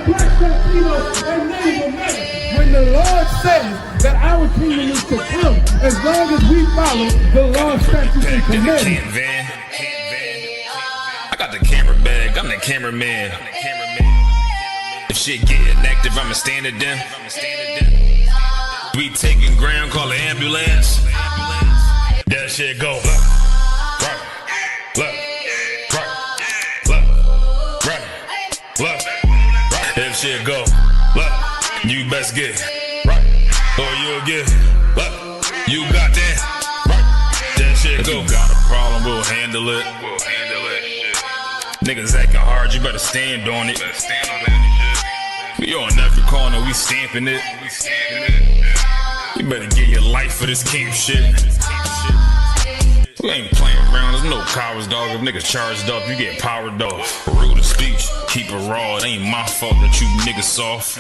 Black, Latino, and Native American. When the Lord says that our kingdom is to come, as long as we follow the law, statutes, and commandments. I got the camera bag, I'm the cameraman. If shit getting active, I'ma stand it down. We taking ground, call the ambulance. That shit go. If shit go, you best get right, or you'll get you got that. That shit go. If you got a problem, we'll handle it. Niggas acting hard, you better stand on it. We on every corner, we stamping it. You better get your life for this camp shit. We ain't playing around, there's no cowards, dog. If niggas charged up, you get powered off. Rude of speech, keep it raw. It ain't my fault that you niggas soft.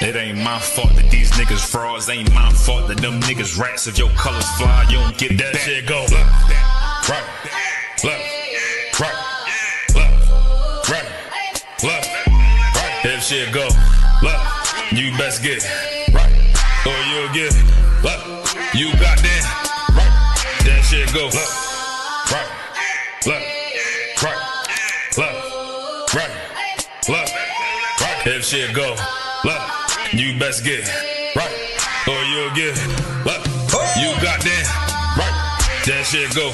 It ain't my fault that these niggas frauds. It ain't my fault that them niggas rats. If your colors fly, you don't get that shit go. Right, if shit go, you best get right, or you'll get you got that. That shit go right. If shit go, you best get right, or you'll get you got that right. That shit go.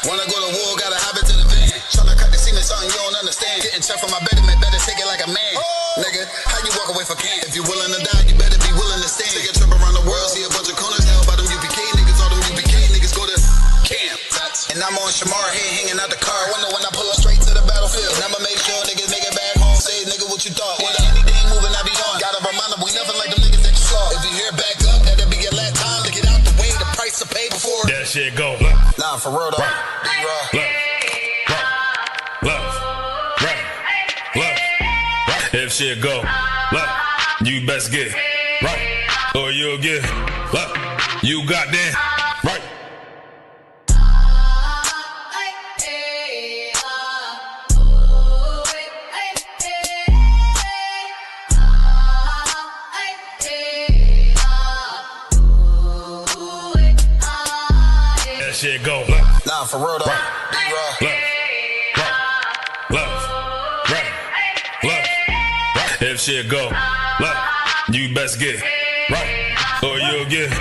Wanna go to war, gotta hop into the van. Tryna cut the semen, something you don't understand. Getting checked from my betterment, better take it like a man. Nigga, how you walk away for camp? If you willing to die, you better be willing to stand. Take a trip around the world, see a bunch of corners held by them UPK niggas. All them UPK niggas go to camp. And I'm on Shamar, head hanging out the car. Wonder when I pull up straight to the battlefield. And I'ma make sure niggas make it back home. Say, nigga, what you thought? With anything moving, I be on. Gotta remind them, we nothing like them niggas that you saw. If you hear back up, that'll be your last time to get out the way. The price to pay before that shit go. Nah, for real though. If shit go, you best get right, or you'll get you got that right. That shit go. Nah, for real though. If shit go, you best get right, or you'll get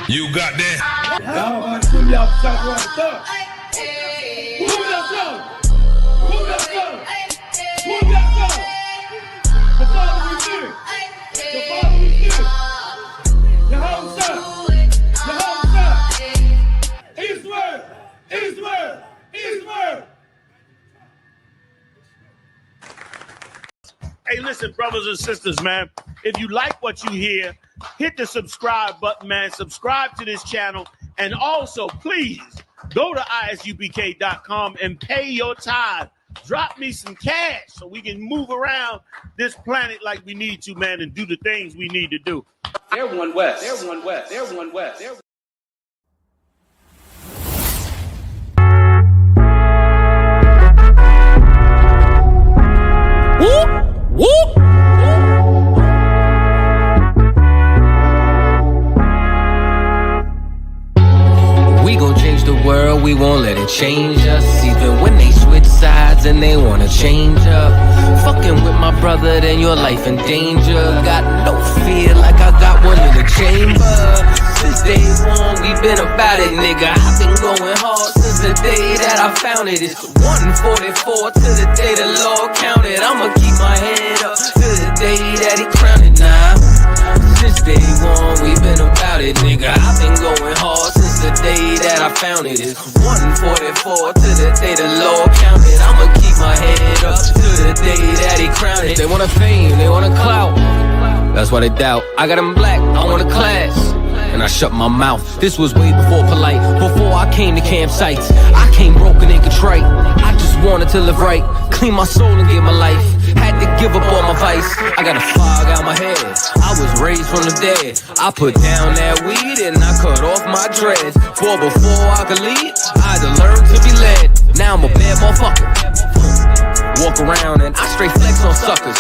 you got that. Y'all about to put me out the top right there. Move that song. Move that song. Move that song. The Father we fear. The Father we fear. Yahweh. Israel. Israel. Israel. Hey, listen, brothers and sisters, man. If you like what you hear, hit the subscribe button, man. Subscribe to this channel. And also, please, go to ISUPK.com and pay your tithe. Drop me some cash so we can move around this planet like we need to, man, and do the things we need to do. They're one west. They're one west. They're one west. They're Whoop! We gon' change the world, we won't let it change us. Even when they switch sides and they wanna change up. Fucking with my brother, then your life in danger. Got no fear like I got one in the chamber. Since day one, we been about it, nigga. I've been going hard since the day that I found it. It's 144 to the day the Lord counted. I'ma keep my head up to the day that he crowned it now. Since day one, we been about it, nigga. I've been going hard since the day that I found it. It's 144 to the day the Lord counted. I'ma keep my head up to the day that he crowned it. They want a fame, they want a clout. That's why they doubt. I got them black, I want a class. And I shut my mouth. This was way before polite. Before I came to campsites, I came broken and contrite. I just wanted to live right, clean my soul and give my life. Had to give up all my vice. I got a fog out my head. I was raised from the dead. I put down that weed and I cut off my dreads. For before I could lead, I had to learn to be led. Now I'm a bad motherfucker. walk around and I straight flex on suckers.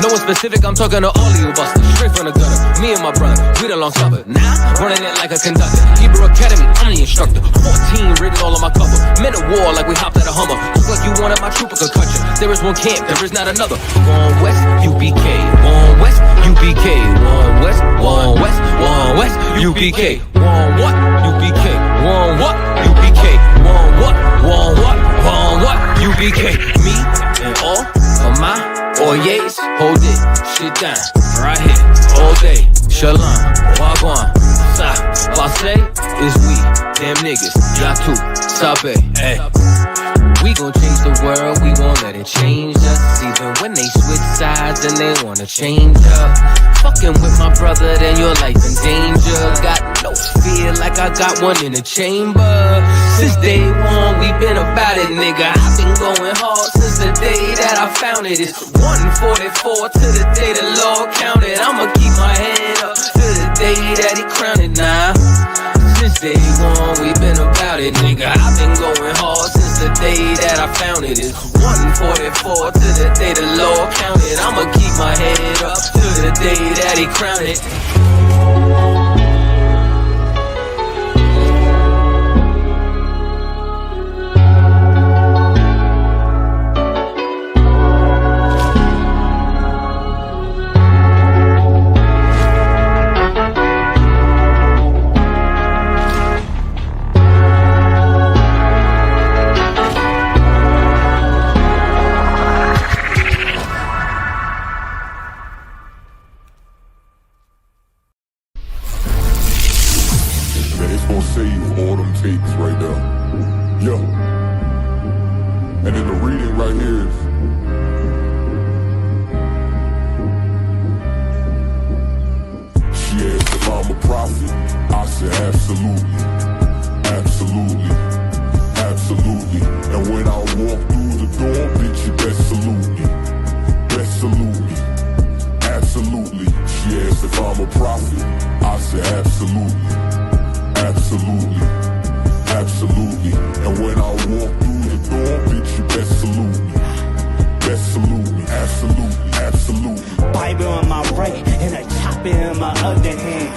No one specific, I'm talking to all of you busters. Straight from the gutter, me and my brother, we the long supper. Now, running it like a conductor. Hebrew Academy, I'm the instructor. 14 written all on my cover. Men of war like we hopped at a Hummer. Look like you wanted my trooper could cut you. There is one camp, there is not another. One West, UPK. One West, UPK. One West, one West, one West, UPK. One what? UPK. One what? UPK. One what? One what? One what? UPK. Me and all of my Oyes, hold it, shit down, right here, all day. Shalom, wagwan, sa, passe, is we, damn niggas, yatu, sabe, hey. We gon' change the world, we won't let it change us. Even when they switch sides and they wanna change up. Fucking with my brother, then your life in danger. Got no fear like I got one in the chamber. Since day one, we been about it, nigga. I've been going hard since the day that I found it. It's 144 to the day the Lord counted. I'ma keep my head up to the day that he crowned it now. Since day one, we been about it, nigga. I've been going hard since the day that I found it. It's 144 to the day the Lord counted. I'ma keep my head up to the day that he crowned it.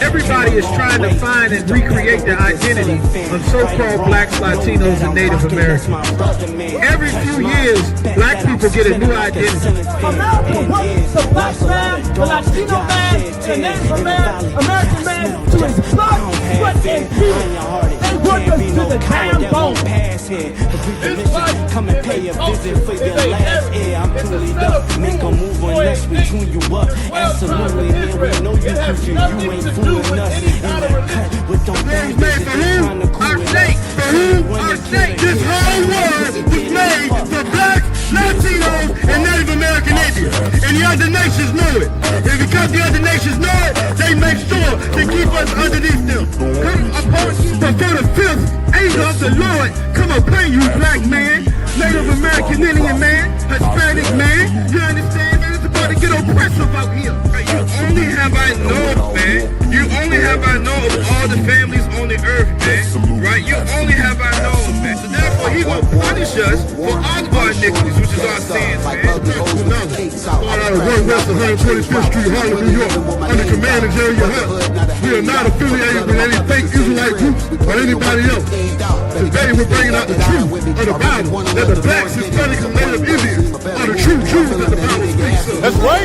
Everybody is trying to find and recreate their identity of so-called blacks, Latinos, and Native Americans. Every few years, black people get a new identity. America wants the black man, the Latino man, the Native American man to his blood, sweat, and tears. They work us to the damn bone. Come and pay a visit for your last year. I'm truly up. Make a move unless we tune you up. Absolutely, man. We know you future. You ain't fooling us. In that cut with them bang bitches trying to cool it up. This whole world was made for blacks, Latinos, and Native American Indians. And the other nations know it. And because the other nations know it, they make sure to keep us underneath them. But for the fifth angel of the Lord, come upon you, black man, Native American Indian man, Hispanic man. You understand, man? It's about to get oppressive out here. You only have I know, man. You only have I know of all the families on the earth, man. Right? You only have I know, man. So therefore, he will punish us for all of our iniquities, which is our sins, man. Going out of 1 West 125th Street, Harlem, New York, under command of Jerry Hunt. We are not affiliated with any fake Israelite groups or anybody else. Today, we're bringing out the truth of the Bible, that the blacks, Hispanics, and Native Indians are the true Jews that the Bible speaks of. That's right.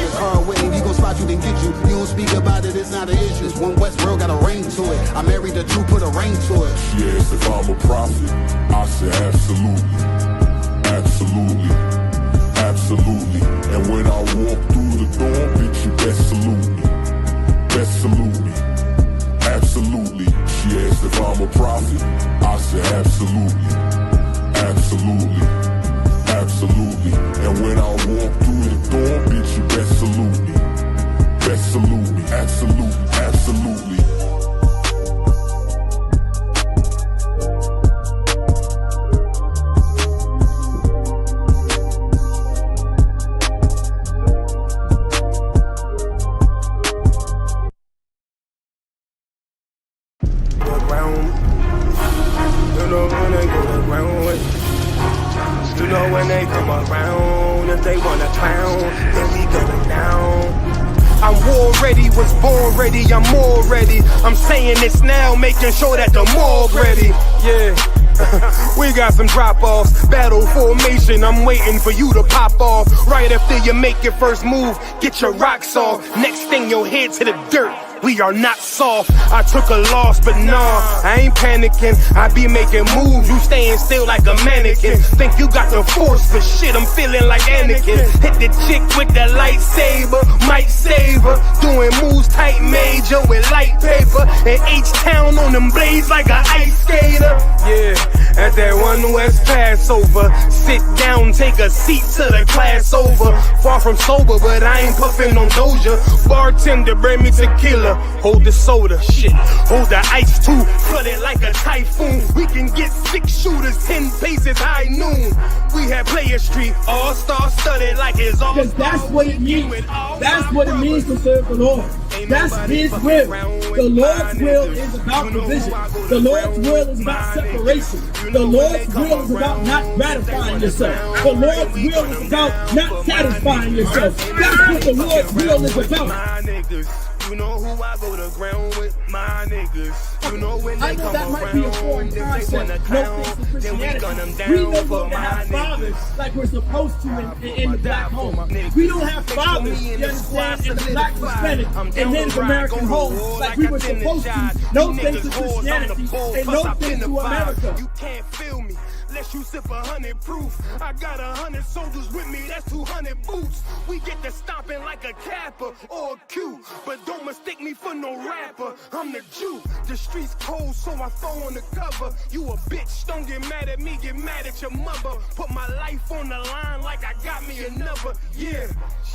He gon' spot you, then get you. You don't speak about it, it's not an issue. This one West world got a ring to it. I married the truth, put a ring to it. Yes, if I'm a prophet, I say absolutely. Absolutely. Absolutely. And when I walk through the door, bitch, you best salute me. Best salute me. Absolutely. Yes, if I'm a prophet, I say absolutely. Absolutely. Absolutely. And when I walk through the door, bitch, you best salute me. Best salute me. Absolutely. Absolutely. know when they come around, if they wanna clown, then we going down. I'm war ready, was born ready, I'm more ready. I'm saying this now, making sure that the morgue ready. Yeah. We got some drop-offs, battle formation, I'm waiting for you to pop off. Right after you make your first move, get your rocks off. Next thing, your head to the dirt. We are not soft. I took a loss, but nah, I ain't panicking. I be making moves, you staying still like a mannequin. Think you got the force, but shit, I'm feeling like Anakin. Hit the chick with the lightsaber, might save her. Doing moves tight major with light paper. And H-Town on them blades like an ice skater. Yeah, at that One West Passover. Sit down, take a seat to the class over. Far from sober, but I ain't puffing on Doja. Bartender, bring me tequila. Hold the soda, shit. Hold the ice too. Flood it like a typhoon. We can get 6 shooters, 10 paces high noon. We have Player Street, all-star studded like it's all. Because that's what it means. That's what it means to serve the Lord. That's His will. The Lord's will is about division. The Lord's will is about separation. The Lord's will is about not gratifying yourself. The Lord's will is about not satisfying yourself. That's what the Lord's will is about. You know who I go to ground with, my niggas. You know when they I know that might be a foreign concept. No thanks to Christianity. We don't want to have fathers like we're supposed to in the black home. We don't have fathers, you understand, in the black Hispanic and Native American homes like we were supposed to. No thanks to Christianity and no thanks to America. You can't feel me. Unless you sip 100 proof. I got 100 soldiers with me, that's 200 boots. We get to stomping like a Kappa or a Q. But don't mistake me for no rapper, I'm the Jew. The streets cold, so I throw on the cover. You a bitch, don't get mad at me, get mad at your mother. Put my life on the line like I got me another. Yeah,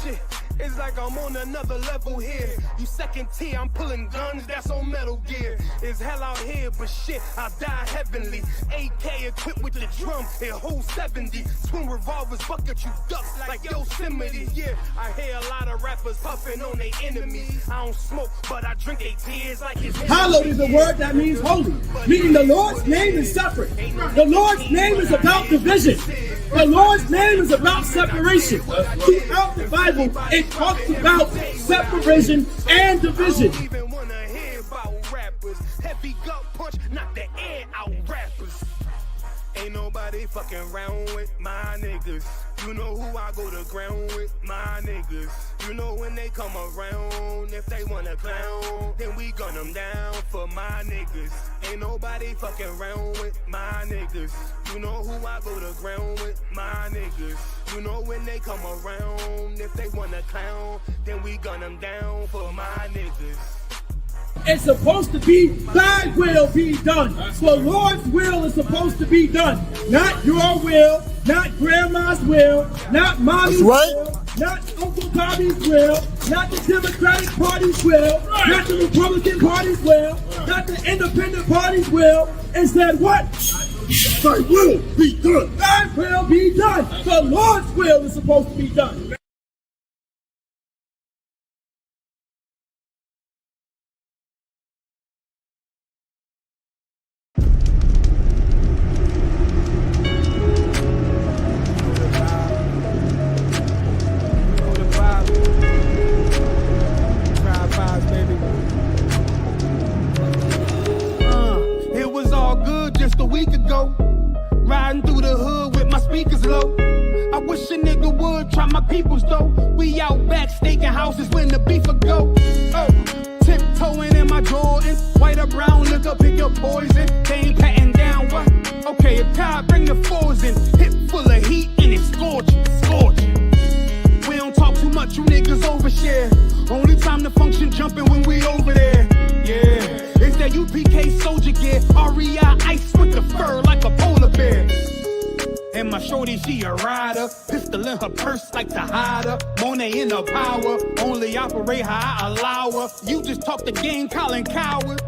shit, it's like I'm on another level here. You second tier, I'm pulling guns, that's on Metal Gear. It's hell out here, but shit, I die heavenly. AK equipped with the drum, it holds 70. Twin revolvers, bucket you ducks like Yosemite. Yeah, I hear a lot of rappers puffing on their enemies. I don't smoke, but I drink their tears like it's Hallowed is a word that means holy, meaning the Lord's name is separate. The Lord's name is about division. The Lord's name is about separation. Throughout the Bible, it talks about separation and division. Even wanna hear about rappers. Heavy gut punch, knock the air out rappers. Ain't nobody fucking around with my niggas. You know who I go to ground with, my niggas. You know when they come around, if they wanna clown, then we gun them down for my niggas. Ain't nobody fucking around with my niggas. You know who I go to ground with, my niggas. You know when they come around, if they wanna clown, then we gun them down for my niggas. It's supposed to be thy will be done. The Lord's will is supposed to be done. Not your will, not grandma's will, not mommy's will, not Uncle Tommy's will, not the Democratic Party's will, not the Republican Party's will, not the Independent Party's will. It said what? Thy will be done. Thy will be done. The Lord's will is supposed to be done. Riding through the hood with my speakers low. I wish a nigga would try my peoples though. We out back staking houses when the beef would go. Oh, tiptoeing in my Jordan. White or brown, look up, pick your poison. They ain't patting down what? Okay, if God bring the fours in. Hip full of heat and it's scorching, scorching. We don't talk too much, you niggas overshare. Only time to function jumping when we over there. Yeah. It's that UPK soldier gear, REI ice with the fur like a polar bear. And my shorty, she a rider, pistol in her purse like to hide her. Monet in her power, only operate how I allow her. You just talk the game, Colin Coward.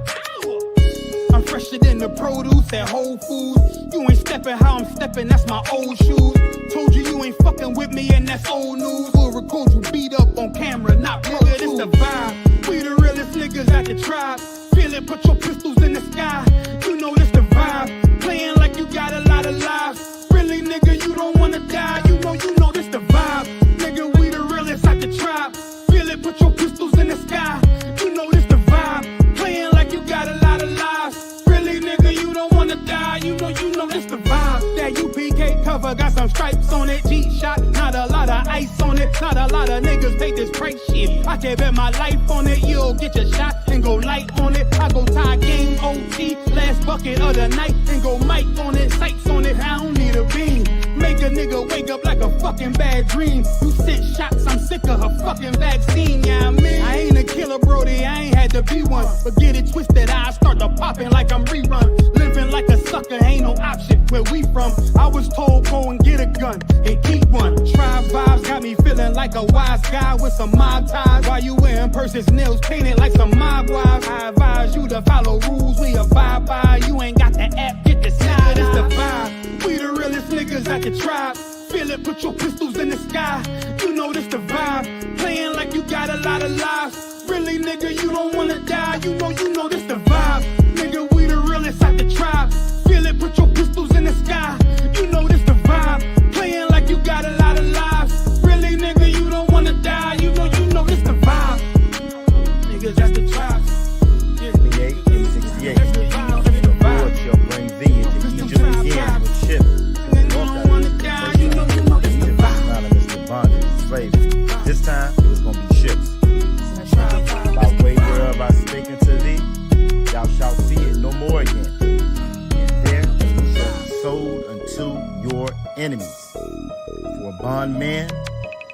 I'm fresher than the produce at Whole Foods. You ain't stepping how I'm stepping, that's my old shoes. Told you you ain't fucking with me and that's old news. We'll record you beat up on camera, not pro. It's the vibe. We the realest niggas at the tribe. Feel it, put your pistols in the sky. You know this the vibe. Playing like you got a lot of lives. Really nigga, you don't wanna die. You know this the vibe. Nigga, we the realest out the tribe. Feel it, put your pistols in the sky. You know this the vibe. Playing like you got a lot of lives. Really, nigga, you don't wanna die. You know this the vibe. That UPK cover got some stripes on it. G-shot, not a lot of ice on it. Not a lot of niggas pay this price shit. I can bet my life on it. You'll get your shot and go light on it. I go tie game OT, last bucket of the night, and go mic on it, sights on it. I don't need a beam. Make a nigga wake up like a fucking bad dream. You sent shots, I'm sick of her fucking vaccine, yeah, I mean. I ain't a killer, Brody, I ain't had to be one. But get it twisted, I start to popping like I'm rerun. Living like a sucker, ain't no option where we from. I was told go and get a gun and keep one. Tribe vibes got me feeling like a wise guy with some mob ties. While you wearing purses, nails painted like some mob wives. I advise you to follow rules we abide by. You ain't got the app, get the side, it's the vibe. We the realest niggas at the tribe. Feel it, put your pistols in the sky. You know this the vibe. Playing like you got a lot of lives. Really, nigga, you don't wanna die. You know this the vibe. Nigga, we the realest at the tribe. Feel it, put your pistols in the sky. You know this the vibe. Playing like you got a lot of lives. Really, nigga, you don't wanna die. You know this the vibe. Niggas at the tribe. 68 and 68. The Lord shall bring thee into Egypt again with ships. This time it was gonna be ships. By way whereof I spake unto thee, thou shalt see it no more again. And there shall be sold unto your enemies for bondman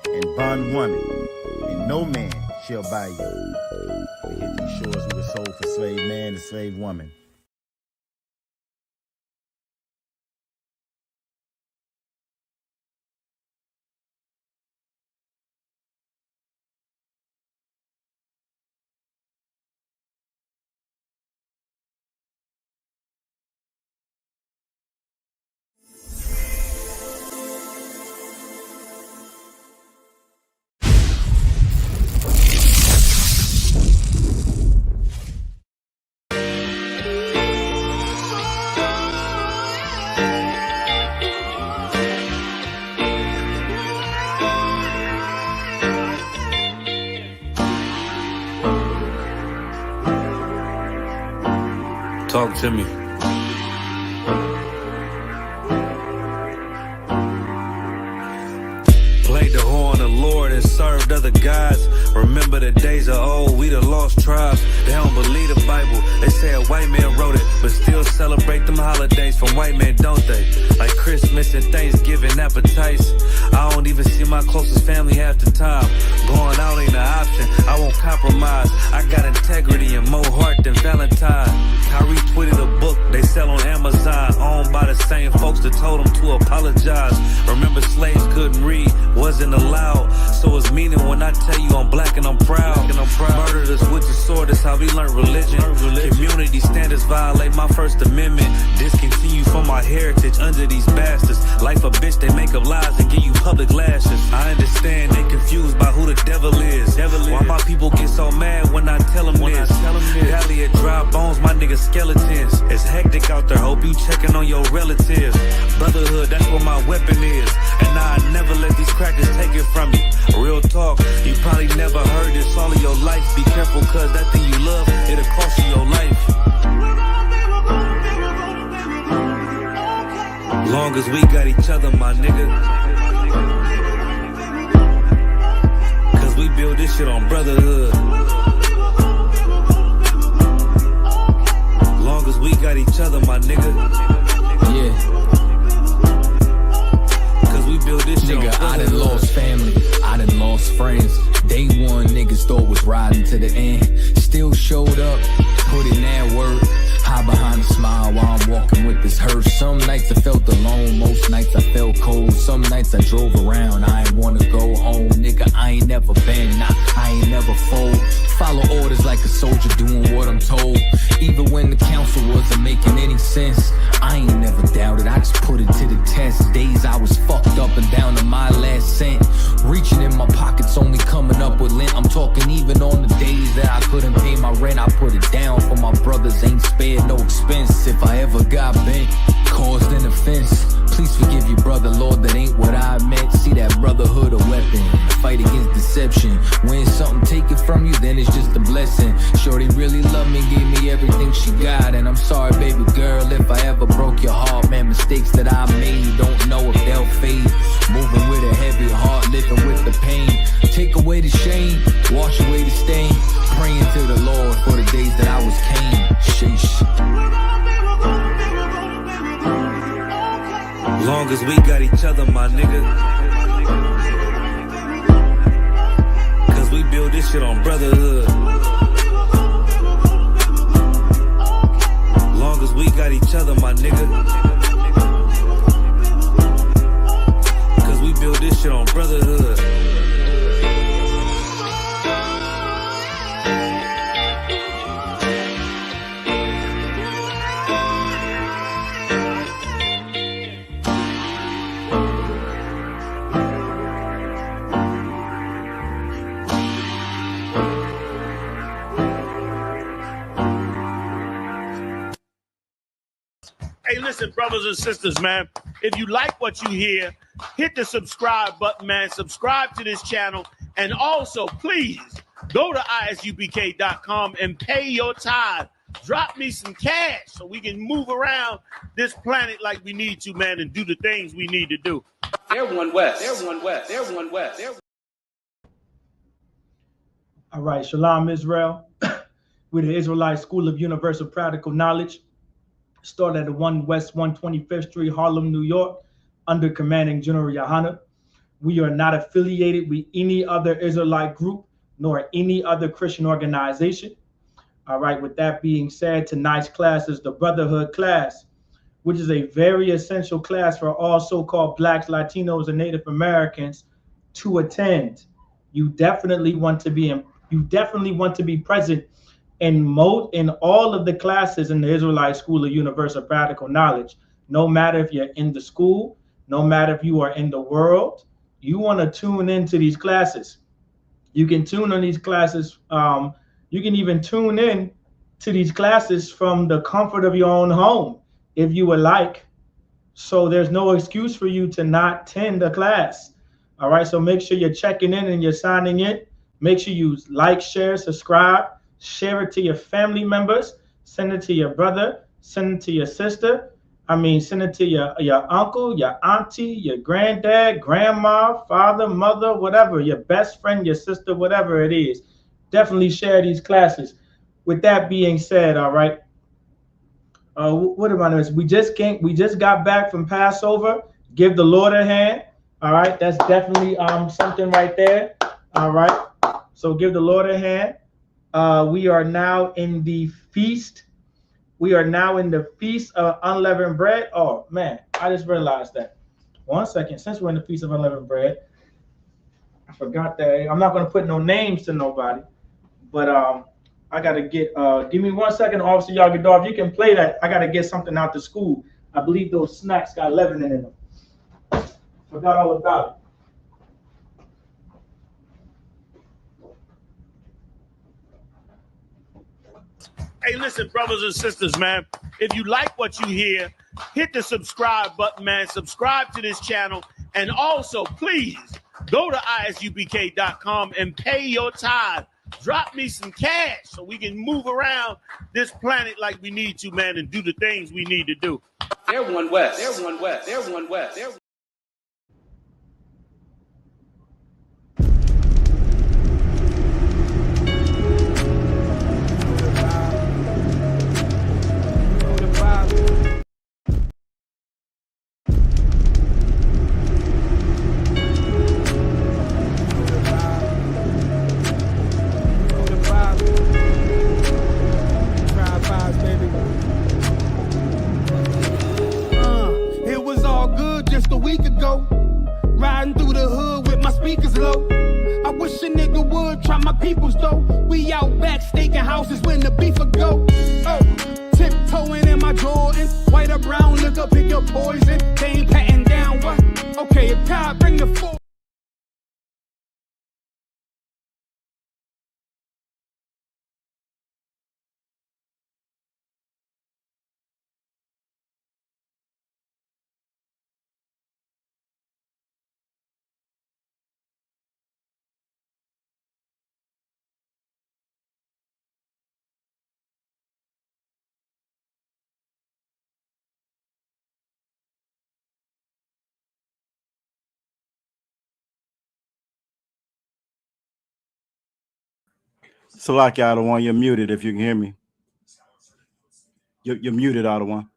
and bondwoman, and no man shall buy you. We hit these shores, we were sold for slave man and slave woman. Talk to me. Played the horn of the Lord and served other gods. Remember the days of old, we the lost tribes. They don't believe the Bible, they say a white man wrote it, but still celebrate them holidays from white men, don't they? Like Christmas and Thanksgiving appetites. I don't even see my closest family half the time. Going out ain't an option, I won't compromise. I got integrity and more heart than Valentine. Kyrie tweeted a book they sell on Amazon, owned by the same folks that told them to apologize. Remember slaves couldn't read, wasn't allowed, so it's meaning when I tell you I'm black and I'm proud. Murdered us with the sword, that's how we learned religion. Community standards violate my First Amendment. Discontinue from my heritage under these bastards. Life a bitch, they make up lies and give you public lashes. I understand they confused by who the devil is. Why my people get so mad when I tell them this? Valley of dry bones, my niggas skeletons. It's hectic out there, hope you checking on your relatives. Brotherhood, that's where my weapon is. And I never let these crackers take it from me. Real talk, you probably never heard this all of your life. Be careful, cause that thing you love, it'll cost you your life. Long as we got each other, my nigga. Cause we build this shit on brotherhood. Long as we got each other, my nigga. Yeah. Cause we build this shit Nigga, on I done lost family, I done lost friends. Day one, niggas thought was riding to the end. Still showed up, put in that work. Hide behind a smile while I'm walking with this hearse. Some nights I felt alone, most nights I felt cold. Some nights I drove around, I ain't wanna go home. Nigga, I ain't never been, nah, I ain't never fold. Follow orders like a soldier doing what I'm told. Even when the council wasn't making any sense, I ain't never doubted, I just put it to the test. Days I was fucked up and down to my last cent. Reaching in my pockets, only coming up with lint. I'm talking even on the days that I couldn't pay my rent. I put it down for my brothers, ain't spared no expense. If I ever got bent, caused an offense, please forgive your brother Listen, shorty really loved me, gave me everything she got. And I'm sorry, baby girl, if I ever broke your heart. Man, mistakes that I made, don't know if they'll fade. Moving with a heavy heart, living with the pain. Take away the shame, wash away the stain. Praying to the Lord for the days that I was Cain. Sheesh. Long as we got each other, my nigga. Cause we build this shit on brotherhood. Long as we got each other, my nigga. Cause we build this shit on brotherhood. Hey, listen, brothers and sisters, man. If you like what you hear, hit the subscribe button, man. Subscribe to this channel. And also, please, go to ISUPK.com and pay your tithe. Drop me some cash so we can move around this planet like we need to, man, and do the things we need to do. Everyone west. Everyone west. Everyone west. All right, Shalom Israel. We're the Israelite School of Universal Practical Knowledge. Started at the 1 West 125th Street, Harlem, New York, under commanding General Yohana. We are not affiliated with any other Israelite group, nor any other Christian organization. All right, with that being said, tonight's class is the Brotherhood class, which is a very essential class for all so-called Blacks, Latinos, and Native Americans to attend. You definitely want to be present in all of the classes in the Israelite School of Universal Practical Knowledge. No matter if you're in the school, no matter if you are in the world, you want to tune into these classes. You can tune on these classes. You can even tune in to these classes from the comfort of your own home, if you would like. So there's no excuse for you to not attend the class. All right, so make sure you're checking in and you're signing in. Make sure you like, share, subscribe, share it to your family members, send it to your brother, send it to your sister. Send it to your uncle, your auntie, your granddad, grandma, father, mother, whatever, your best friend, your sister, whatever it is. Definitely share these classes. With that being said, all right, what am I doing? We just got back from Passover. Give the Lord a hand. All right, that's definitely something right there. All right, so give the Lord a hand. We are now in the feast. We are now in the feast of unleavened bread. Oh man, I just realized that. 1 second. Since we're in the feast of unleavened bread, I forgot that I'm not going to put no names to nobody, but I gotta get. Give me 1 second, Officer Yagadov. You can play that. I gotta get something out to school. I believe those snacks got leavening in them. Forgot all about it. Hey, listen, brothers and sisters, man. If you like what you hear, hit the subscribe button, man. Subscribe to this channel. And also, please, go to ISUPK.com and pay your tithe. Drop me some cash so we can move around this planet like we need to, man, and do the things we need to do. Everyone west. Everyone west. Everyone west. It was all good just a week ago. Riding through the hood with my speakers low. I wish a nigga would try my peoples though. We out back staking houses when the beef a go. Oh, tiptoeing in my Jordans. White or brown, look up, pick your poison. They ain't patting down what? Okay, if God bring the full. Salaki out of one, you're muted if you can hear me. You're muted out of one.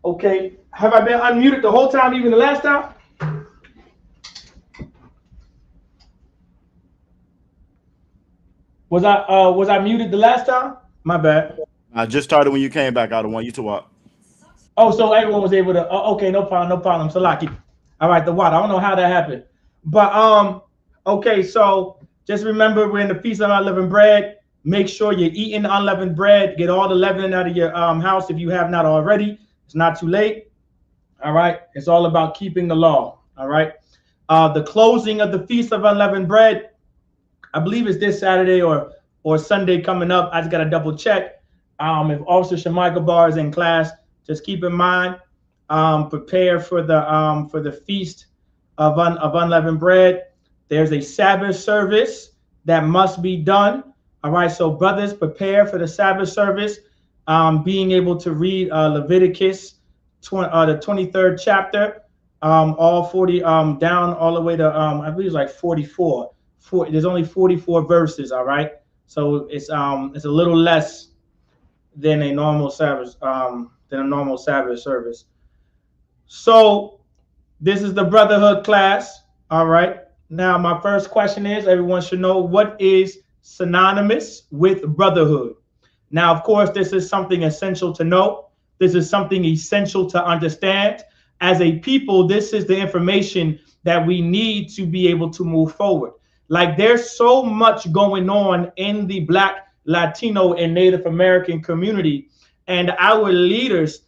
Okay, have I been unmuted the whole time, even the last time? Was I muted the last time? My bad. I just started when you came back out of one. You two up. Oh, so everyone was able to. Okay, no problem. So lucky. All right, the water. I don't know how that happened, but okay. So just remember, we're in the Feast of Unleavened Bread. Make sure you're eating unleavened bread. Get all the leavening out of your house if you have not already. It's not too late. All right. It's all about keeping the law. All right. The closing of the Feast of Unleavened Bread, I believe it's this Saturday or Sunday coming up. I just got to double check. If Officer Shamaika Bar is in class, just keep in mind, prepare for the Feast of Unleavened Bread. There's a Sabbath service that must be done. All right, so brothers, prepare for the Sabbath service. Being able to read Leviticus, the 23rd chapter, all 40 down all the way to I believe it's like 44. There's only 44 verses. All right, so it's a little less than a normal Sabbath service. So this is the Brotherhood class. All right. Now my first question is, everyone should know, what is synonymous with Brotherhood? Now, of course, this is something essential to know. This is something essential to understand. As a people, this is the information that we need to be able to move forward. Like, there's so much going on in the Black, Latino, and Native American community, and our leaders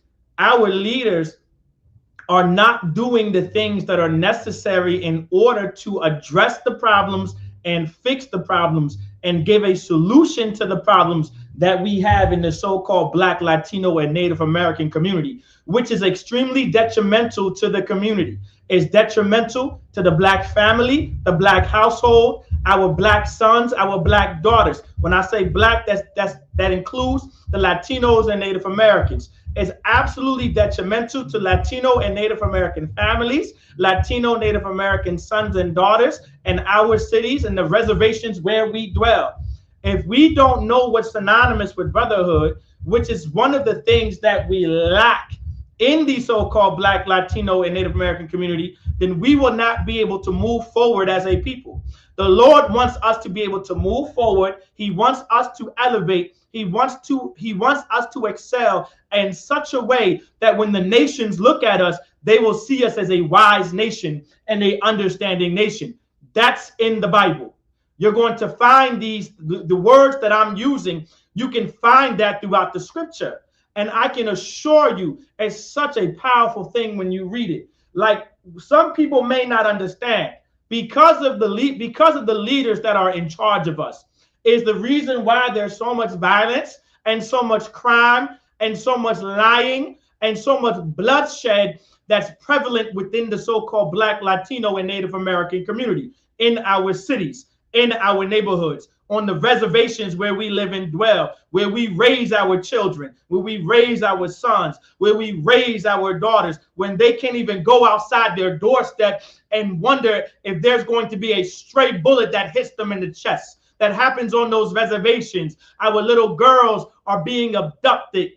are not doing the things that are necessary in order to address the problems and fix the problems and give a solution to the problems that we have in the so-called Black, Latino, and Native American community, which is extremely detrimental to the community. It's detrimental to the Black family, the Black household, our Black sons, our Black daughters. When I say Black, that includes the Latinos and Native Americans. It's absolutely detrimental to Latino and Native American families, Latino Native American sons and daughters, and our cities and the reservations where we dwell. If we don't know what's synonymous with brotherhood, which is one of the things that we lack in the so-called Black, Latino, and Native American community, then we will not be able to move forward as a people. The Lord wants us to be able to move forward. He wants us to elevate. He wants us to excel in such a way that when the nations look at us, they will see us as a wise nation and a understanding nation. That's in the Bible. You're going to find the words that I'm using. You can find that throughout the scripture. And I can assure you, it's such a powerful thing when you read it. Like, some people may not understand, because of the leaders that are in charge of us is the reason why there's so much violence and so much crime and so much lying and so much bloodshed that's prevalent within the so-called Black, Latino, and Native American community in our cities, in our neighborhoods, on the reservations where we live and dwell, where we raise our children, where we raise our sons, where we raise our daughters, when they can't even go outside their doorstep and wonder if there's going to be a stray bullet that hits them in the chest. That happens on those reservations. Our little girls are being abducted,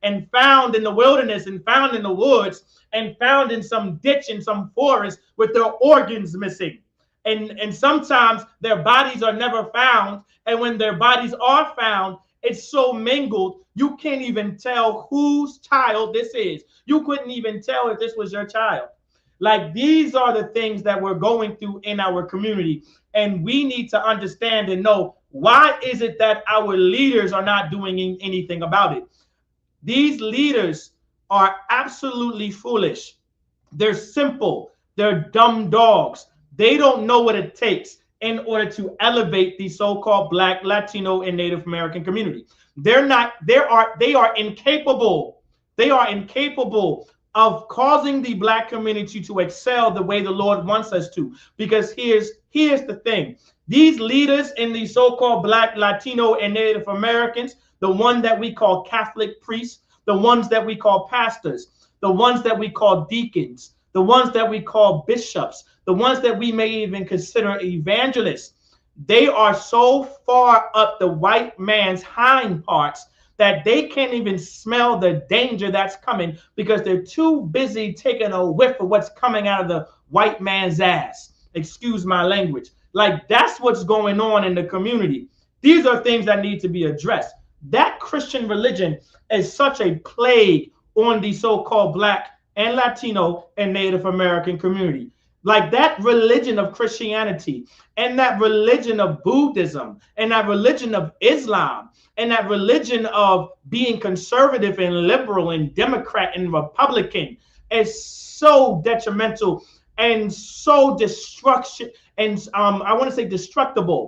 and found in the wilderness, and found in the woods, and found in some ditch, in some forest, with their organs missing. And sometimes their bodies are never found. And when their bodies are found, it's so mingled, you can't even tell whose child this is. You couldn't even tell if this was your child. Like, these are the things that we're going through in our community. And we need to understand and know, why is it that our leaders are not doing anything about it? These leaders are absolutely foolish. They're simple. They're dumb dogs. They don't know what it takes in order to elevate the so-called Black, Latino, and Native American community. They are incapable. They are incapable of causing the black community to excel the way the Lord wants us to. Because here's the thing. These leaders in the so-called Black, Latino, and Native Americans, the one that we call Catholic priests, the ones that we call pastors, the ones that we call deacons, the ones that we call bishops, the ones that we may even consider evangelists, they are so far up the white man's hind parts that they can't even smell the danger that's coming because they're too busy taking a whiff of what's coming out of the white man's ass. Excuse my language. Like, that's what's going on in the community. These are things that need to be addressed. That Christian religion is such a plague on the so-called Black and Latino and Native American community. Like, that religion of Christianity and that religion of Buddhism and that religion of Islam and that religion of being conservative and liberal and Democrat and Republican is so detrimental and so destruction and I want to say destructive.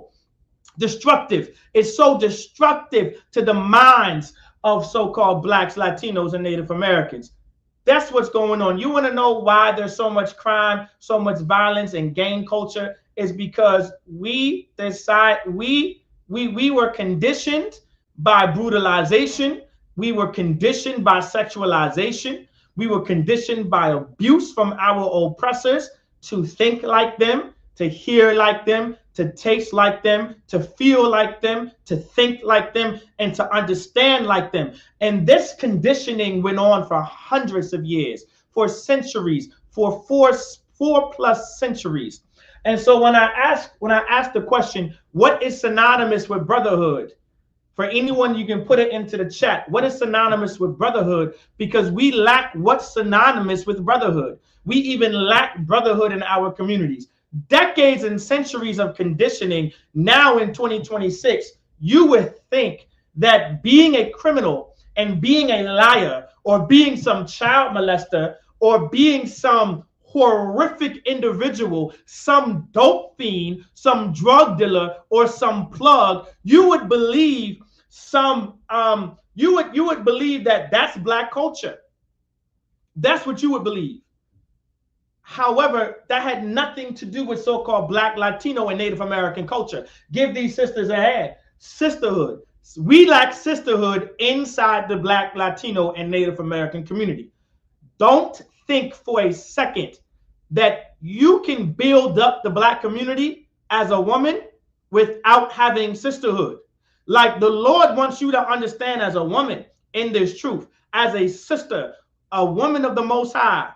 It's so destructive to the minds of so-called Blacks, Latinos, and Native Americans. That's what's going on. You want to know why there's so much crime, so much violence, and gang culture? Is because we were conditioned by brutalization. We were conditioned by sexualization. We were conditioned by abuse from our oppressors to think like them, to hear like them, to taste like them, to feel like them, to think like them, and to understand like them. And this conditioning went on for hundreds of years, for centuries, for four plus centuries. And so when I ask the question, what is synonymous with brotherhood? For anyone, you can put it into the chat. What is synonymous with brotherhood? Because we lack what's synonymous with brotherhood. We even lack brotherhood in our communities. Decades and centuries of conditioning. Now in 2026, you would think that being a criminal and being a liar or being some child molester or being some horrific individual, some dope fiend, some drug dealer, or some plug, you would believe you would believe that that's Black culture. That's what you would believe. However, that had nothing to do with so-called Black, Latino, and Native American culture. Give these sisters a hand. Sisterhood. We lack sisterhood inside the Black, Latino, and Native American community. Don't think for a second that you can build up the Black community as a woman without having sisterhood. Like, the Lord wants you to understand as a woman in this truth, as a sister, a woman of the Most High,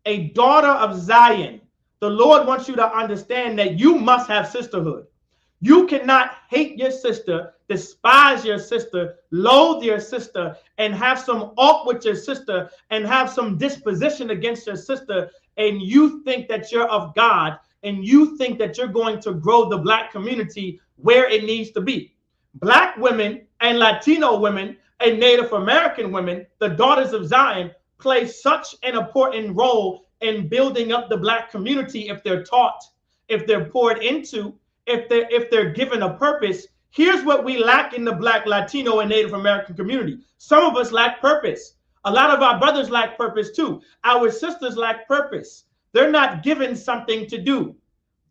a daughter of Zion. The Lord wants you to understand that you must have sisterhood. You cannot hate your sister, despise your sister, loathe your sister, and have some alt with your sister and have some disposition against your sister, and you think that you're of God and you think that you're going to grow the Black community where it needs to be. Black women and Latino women and Native American women, the daughters of Zion, play such an important role in building up the Black community if they're taught, if they're poured into, if they're given a purpose. Here's what we lack in the Black, Latino, and Native American community. Some of us lack purpose. A lot of our brothers lack purpose too. Our sisters lack purpose. They're not given something to do.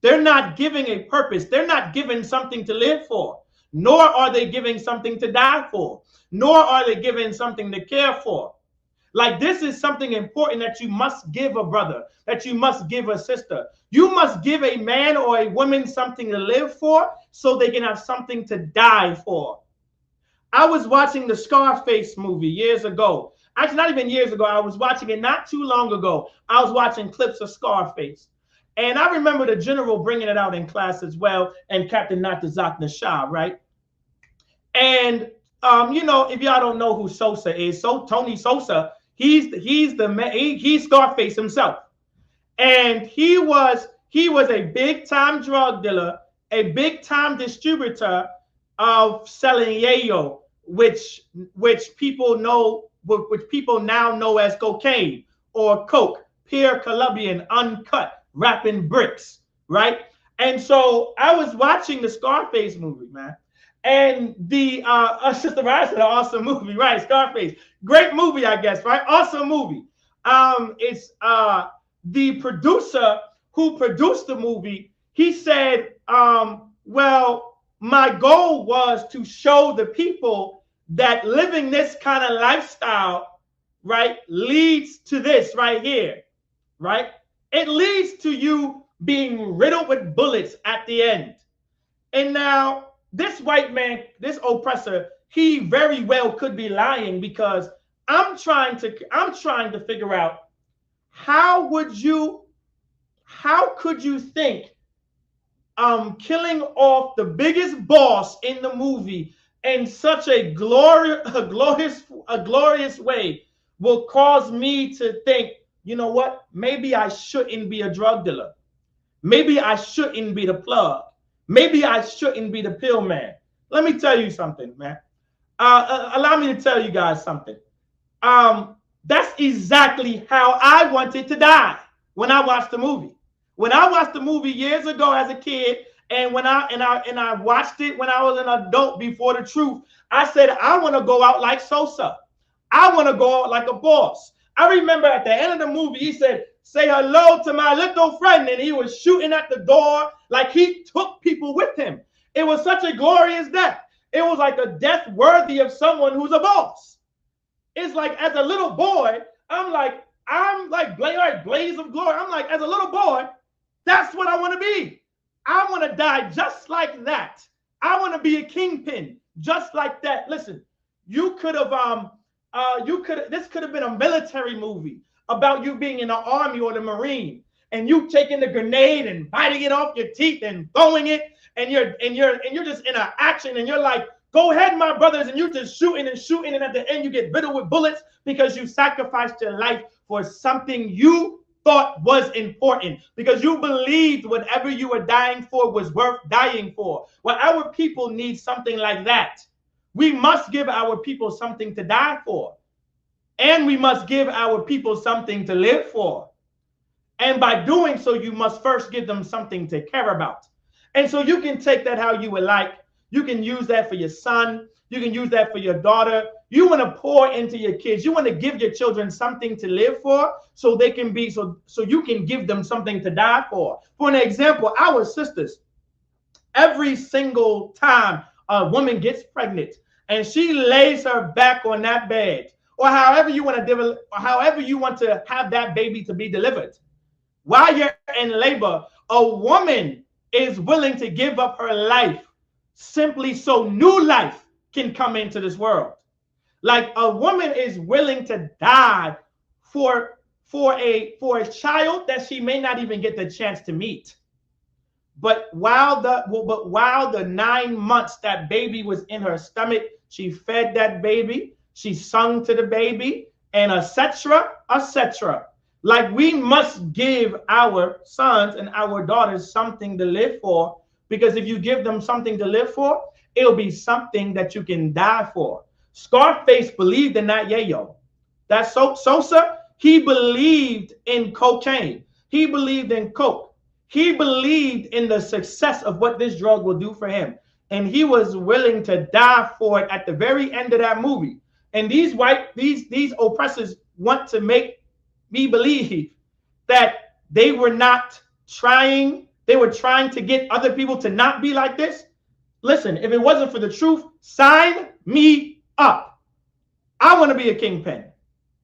They're not giving a purpose. They're not given something to live for. Nor are they giving something to die for. Nor are they given something to care for. Like, this is something important that you must give a brother, that you must give a sister. You must give a man or a woman something to live for so they can have something to die for. I was watching the Scarface movie years ago. Actually, not even years ago. I was watching it not too long ago. I was watching clips of Scarface. And I remember the general bringing it out in class as well, and Captain Natazak Shah, right? And, you know, if y'all don't know who Sosa is, so Tony Sosa, he's Scarface himself. And he was a big-time drug dealer, a big-time distributor of selling yayo, which people now know as cocaine or coke, pure Colombian, uncut, wrapping bricks, right? And so I was watching the Scarface movie, man. And the Sister Rice said, an awesome movie, right? Scarface, great movie, I guess, right? Awesome movie. It's the producer who produced the movie. He said, well, my goal was to show the people that living this kind of lifestyle, right, leads to this right here, right? It leads to you being riddled with bullets at the end. And now this white man, this oppressor, he very well could be lying, because I'm trying to figure out how could you think killing off the biggest boss in the movie in such a glorious way will cause me to think, you know what, maybe I shouldn't be a drug dealer. Maybe I shouldn't be the plug. Maybe I shouldn't be the pill man. Let me tell you something, man. Allow me to tell you guys something. That's exactly how I wanted to die when I watched the movie. When I watched the movie years ago as a kid, and when I watched it when I was an adult before the truth, I said, I want to go out like Sosa. I want to go out like a boss. I remember at the end of the movie, he said, say hello to my little friend. And he was shooting at the door like he took people with him. It was such a glorious death. It was like a death worthy of someone who's a boss. It's like, as a little boy, I'm like blaze of glory. I'm like, as a little boy, that's what I want to be. I want to die just like that. I want to be a kingpin just like that. Listen, you could have this could have been a military movie about you being in the army or the Marine, and you taking the grenade and biting it off your teeth and throwing it, and you're just in an action, and you're like, go ahead, my brothers, and you're just shooting, and at the end you get riddled with bullets because you sacrificed your life for something you thought was important, because you believed whatever you were dying for was worth dying for. Well, our people need something like that. We must give our people something to die for. And we must give our people something to live for. And by doing so, you must first give them something to care about. And so you can take that how you would like. You can use that for your son. You can use that for your daughter. You want to pour into your kids. You want to give your children something to live for, so they can be, so you can give them something to die for. For an example, our sisters, every single time a woman gets pregnant and she lays her back on that bed, or however you want to have that baby to be delivered, while you're in labor, a woman is willing to give up her life simply so new life can come into this world. Like, a woman is willing to die for a child that she may not even get the chance to meet. But while the 9 months that baby was in her stomach, she fed that baby, she sung to the baby, and etc. etc. Like, we must give our sons and our daughters something to live for, because if you give them something to live for, it'll be something that you can die for. Scarface believed in that yayo. That's Sosa. He believed in cocaine. He believed in coke. He believed in the success of what this drug will do for him. And he was willing to die for it at the very end of that movie. And these oppressors want to make me believe that they were trying to get other people to not be like this. Listen, if it wasn't for the truth, sign me up. I want to be a kingpin.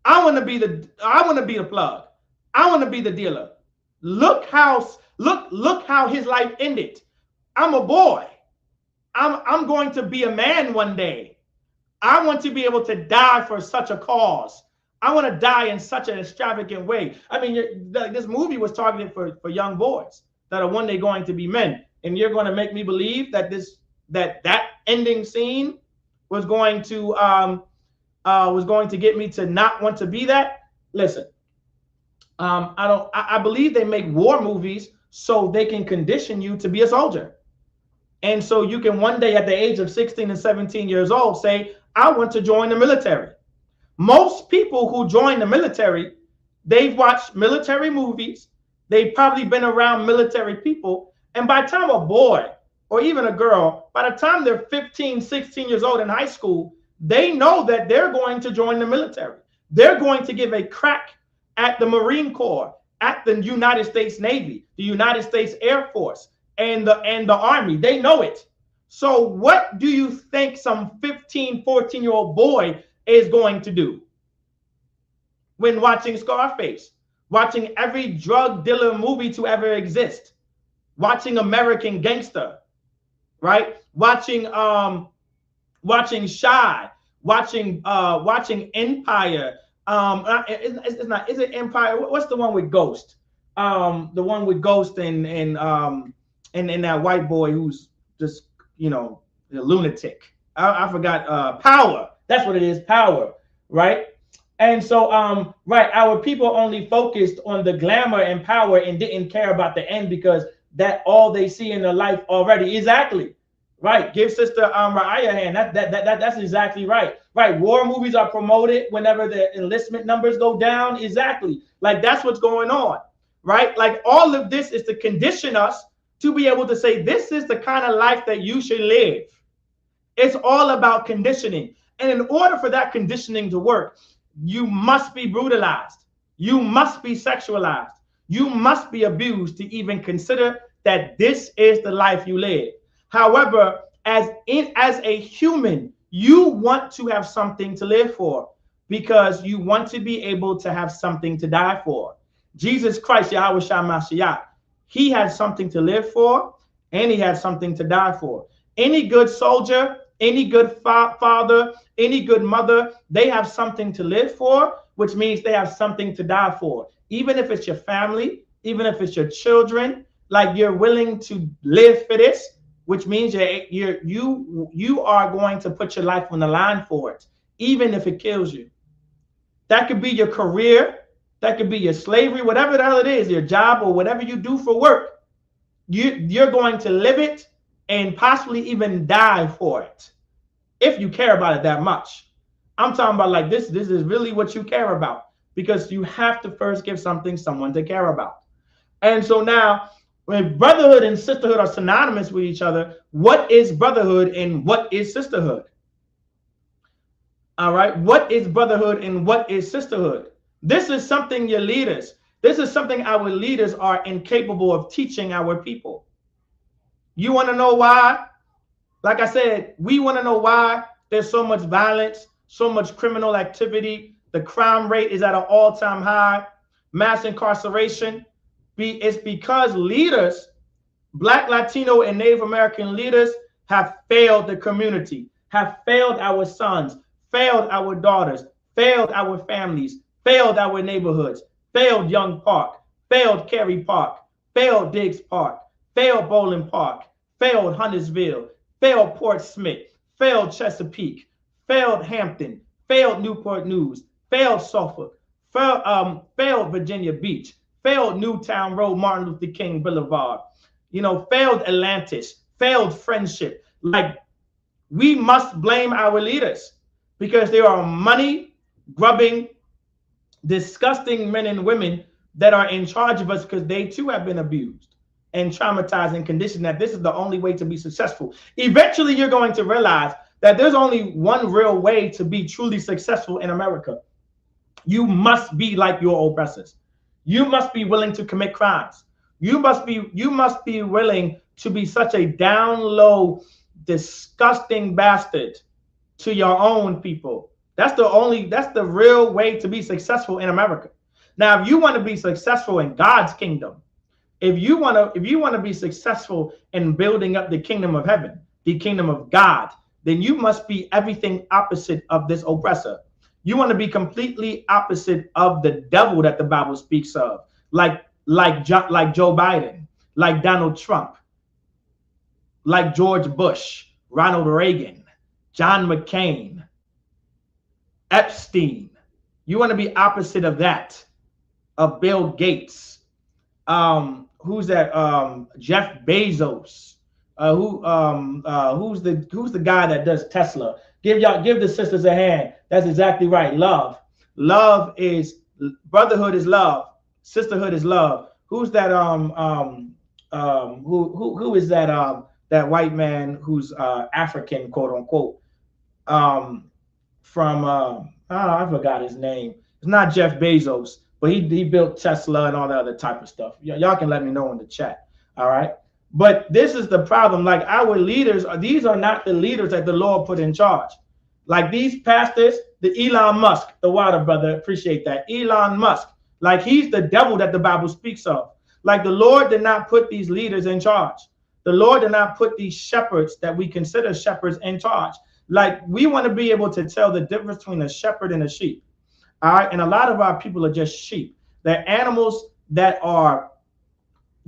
I want to be the plug. I want to be the dealer. Look how his life ended. I'm a boy. I'm going to be a man one day. I want to be able to die for such a cause. I want to die in such an extravagant way. I mean, this movie was targeted for young boys that are one day going to be men. And you're going to make me believe that that ending scene was going to get me to not want to be that. Listen, I believe they make war movies so they can condition you to be a soldier. And so you can one day at the age of 16 and 17 years old say, I want to join the military. Most people who join the military, they've watched military movies. They've probably been around military people. And by the time a boy or even a girl, by the time they're 15, 16 years old in high school, they know that they're going to join the military. They're going to give a crack at the Marine Corps, at the United States Navy, the United States Air Force, and the Army. They know it. So what do you think some 15, 14-year-old boy is going to do when watching Scarface, watching every drug dealer movie to ever exist, watching American Gangster, right? Watching Shy, watching Empire. It's not. Is it Empire? What's the one with Ghost? The one with Ghost and that white boy who's just, you know, a lunatic. I forgot. Power. That's what it is. Power. Right. And so, right, our people only focused on the glamour and power and didn't care about the end, because that all they see in their life already. Exactly. Right. Give Sister Raya a hand. That's exactly right. Right. War movies are promoted whenever the enlistment numbers go down. Exactly. Like, that's what's going on. Right. Like, all of this is to condition us to be able to say, this is the kind of life that you should live. It's all about conditioning. And in order for that conditioning to work, you must be brutalized. You must be sexualized. You must be abused to even consider that this is the life you live. However, as a human, you want to have something to live for, because you want to be able to have something to die for. Jesus Christ, Yahweh Shai Mashiach, he had something to live for, and he had something to die for. Any good soldier, any good father, any good mother, they have something to live for, which means they have something to die for. Even if it's your family, even if it's your children, like, you're willing to live for this, which means you are going to put your life on the line for it, even if it kills you. That could be your career, that could be your slavery, whatever the hell it is, your job or whatever you do for work. You're going to live it and possibly even die for it, if you care about it that much. I'm talking about, like, this is really what you care about, because you have to first give someone to care about. And so now, when brotherhood and sisterhood are synonymous with each other, what is brotherhood and what is sisterhood? All right, what is brotherhood and what is sisterhood? This is something your leaders, this is something our leaders are incapable of teaching our people. You want to know why? Like I said, we want to know why there's so much violence, so much criminal activity. The crime rate is at an all-time high. Mass incarceration. It's because leaders, Black, Latino, and Native American leaders, have failed the community, have failed our sons, failed our daughters, failed our families, failed our neighborhoods, failed Young Park, failed Cary Park, failed Diggs Park, failed Bowling Park, failed Huntersville, failed Port Smith, failed Chesapeake, failed Hampton, failed Newport News, failed Suffolk, failed Virginia Beach, failed Newtown Road, Martin Luther King Boulevard, you know, failed Atlantis, failed Friendship. Like, we must blame our leaders, because there are money-grubbing, disgusting men and women that are in charge of us, because they too have been abused and traumatized and conditioned that this is the only way to be successful. Eventually, you're going to realize that there's only one real way to be truly successful in America. You must be like your oppressors. You must be willing to commit crimes. You must be willing to be such a down low, disgusting bastard to your own people. That's the real way to be successful in America. Now, if you want to be successful in God's kingdom, if you want to be successful in building up the kingdom of heaven, the kingdom of God, then you must be everything opposite of this oppressor. You want to be completely opposite of the devil that the Bible speaks of, like Joe Biden, like Donald Trump, like George Bush, Ronald Reagan, John McCain, Epstein. You want to be opposite of that, of Bill Gates. Who's that? Jeff Bezos. Who's the guy that does Tesla? Give the sisters a hand. That's exactly right. Love is brotherhood is love. Sisterhood is love. Who's that? Who is that? That white man who's African, quote unquote. I forgot his name. It's not Jeff Bezos, but he built Tesla and all that other type of stuff. Y'all can let me know in the chat. All right. But this is the problem. Like our leaders, these are not the leaders that the Lord put in charge. Like these pastors, the Elon Musk, the water brother, appreciate that. Elon Musk, like he's the devil that the Bible speaks of. Like the Lord did not put these leaders in charge. The Lord did not put these shepherds that we consider shepherds in charge. Like we want to be able to tell the difference between a shepherd and a sheep. All right. And a lot of our people are just sheep. They're animals that are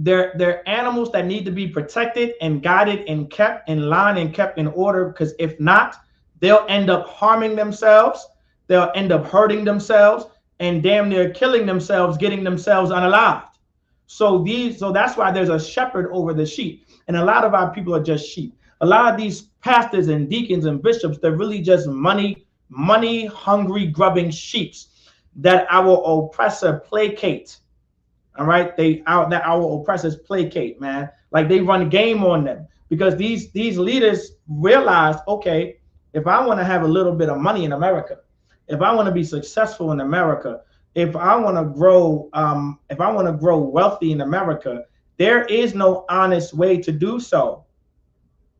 they're animals that need to be protected and guided and kept in line and kept in order, because if not, they'll end up harming themselves, they'll end up hurting themselves, and damn near killing themselves, getting themselves unalived. So that's why there's a shepherd over the sheep. And a lot of our people are just sheep. A lot of these pastors and deacons and bishops, they're really just money hungry, grubbing sheeps that our oppressor placates. All right, that our oppressors placate, man. Like they run game on them, because these leaders realize, okay, if I want to have a little bit of money in America, if I want to be successful in America, if I want to grow wealthy in America, there is no honest way to do so.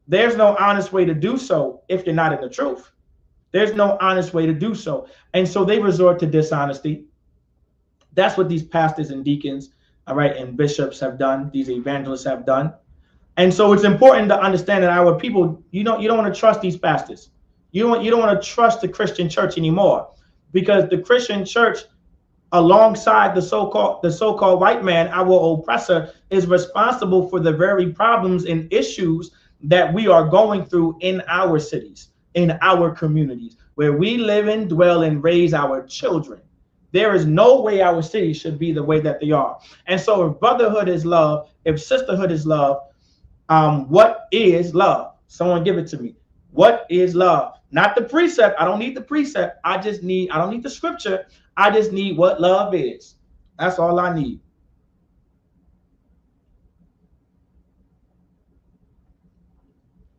There's no honest way to do so if you're not in the truth. There's no honest way to do so. And so they resort to dishonesty. That's what these pastors and deacons, all right, and bishops have done. These evangelists have done. And so it's important to understand that our people, you don't want to trust these pastors. You don't want to trust the Christian church anymore, because the Christian church, alongside the so-called white man, our oppressor, is responsible for the very problems and issues that we are going through in our cities, in our communities, where we live and dwell and raise our children. There is no way our cities should be the way that they are. And so if brotherhood is love, if sisterhood is love, what is love? Someone give it to me. What is love? Not the precept. I don't need the precept. I don't need the scripture. I just need what love is. That's all I need.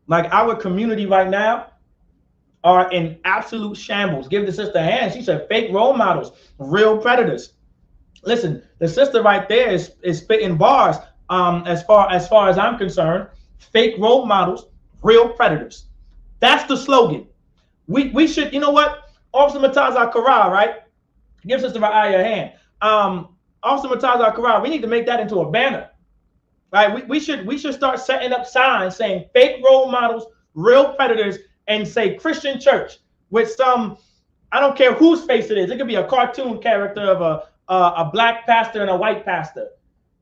Like our community right now are in absolute shambles. Give the sister a hand. She said fake role models, real predators. Listen, the sister right there is spitting bars. As far as I'm concerned, fake role models, real predators. That's the slogan. We should, you know what? Officer Mataza Kara, right? Give Sister Ra'aya a hand. Officer Mataza Kara, we need to make that into a banner. Right? We should start setting up signs saying fake role models, real predators, and say Christian church with some, I don't care whose face it is. It could be a cartoon character of a black pastor and a white pastor,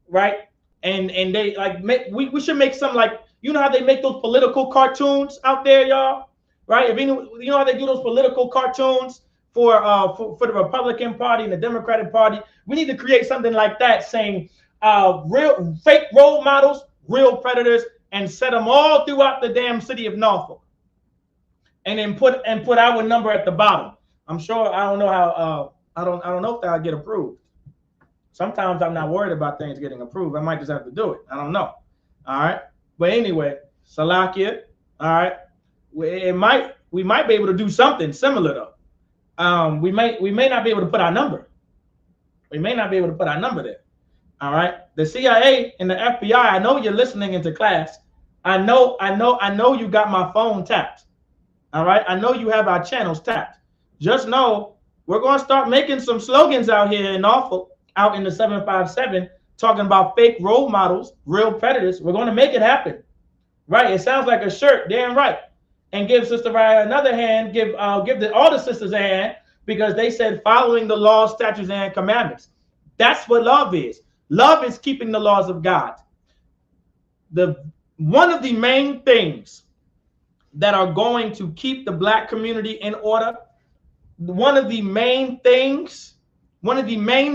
right? And they like we should make some, like, you know how they make those political cartoons out there, y'all, right? If you know how they do those political cartoons for the Republican Party and the Democratic Party, we need to create something like that saying real fake role models, real predators, and set them all throughout the damn city of Norfolk. And then put our number at the bottom. I'm sure, I don't know how I don't know if that'll get approved. Sometimes I'm not worried about things getting approved. I might just have to do it. I don't know. All right. But anyway, Salakia. All right. We might be able to do something similar though. We may not be able to put our number. We may not be able to put our number there. All right. The CIA and the FBI, I know you're listening into class. I know you got my phone tapped. All right. I know you have our channels tapped. Just know we're going to start making some slogans out here in Norfolk, out in the 757, talking about fake role models, real predators. We're going to make it happen. Right. It sounds like a shirt. Damn right. And give Sister Raya another hand. Give all the sisters a hand, because they said following the laws, statutes, and commandments. That's what love is. Love is keeping the laws of God. One of the main things that are going to keep the black community in order, one of the main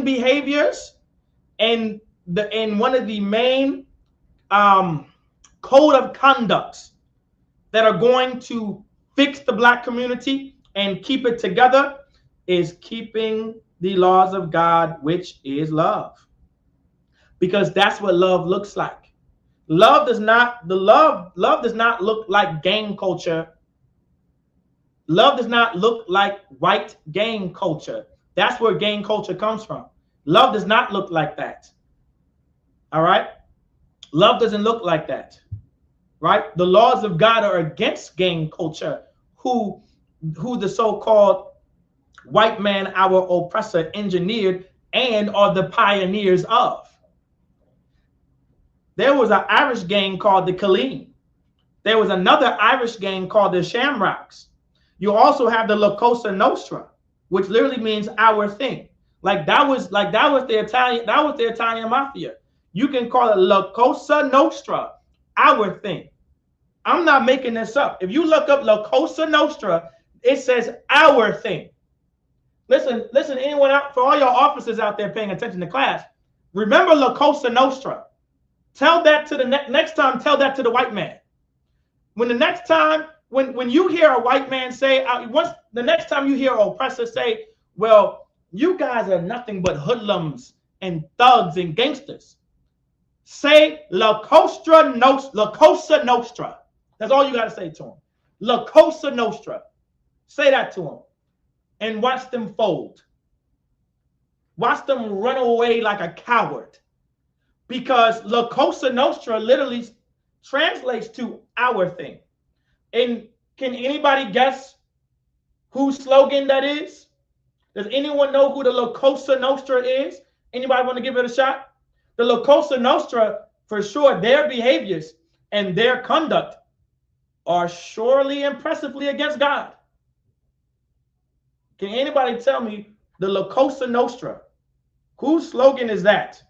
behaviors, and one of the main code of conducts that are going to fix the black community and keep it together is keeping the laws of God, which is love. Because that's what love looks like. Love does not look like gang culture. Love does not look like white gang culture. That's where gang culture comes from. Love does not look like that. All right? Love doesn't look like that. Right? The laws of God are against gang culture, who the so-called white man, our oppressor, engineered and are the pioneers of. There was an Irish gang called the Colleen. There was another Irish gang called the Shamrocks. You also have the La Cosa Nostra, which literally means our thing. That was the Italian mafia. You can call it La Cosa Nostra, our thing. I'm not making this up. If you look up La Cosa Nostra, it says our thing. Listen, anyone out, for all your officers out there paying attention to class, remember La Cosa Nostra. Tell that to the next time, tell that to the white man. When the next time, when you hear a white man say, the next time you hear an oppressor say, well, you guys are nothing but hoodlums and thugs and gangsters, say La Cosa Nostra. That's all you got to say to him. La Cosa Nostra. Say that to him. And watch them fold. Watch them run away like a coward. Because La Cosa Nostra literally translates to our thing. And can anybody guess whose slogan that is? Does anyone know who the La Cosa Nostra is? Anybody want to give it a shot? The La Cosa Nostra, for sure, their behaviors and their conduct are surely impressively against God. Can anybody tell me the La Cosa Nostra? Whose slogan is that?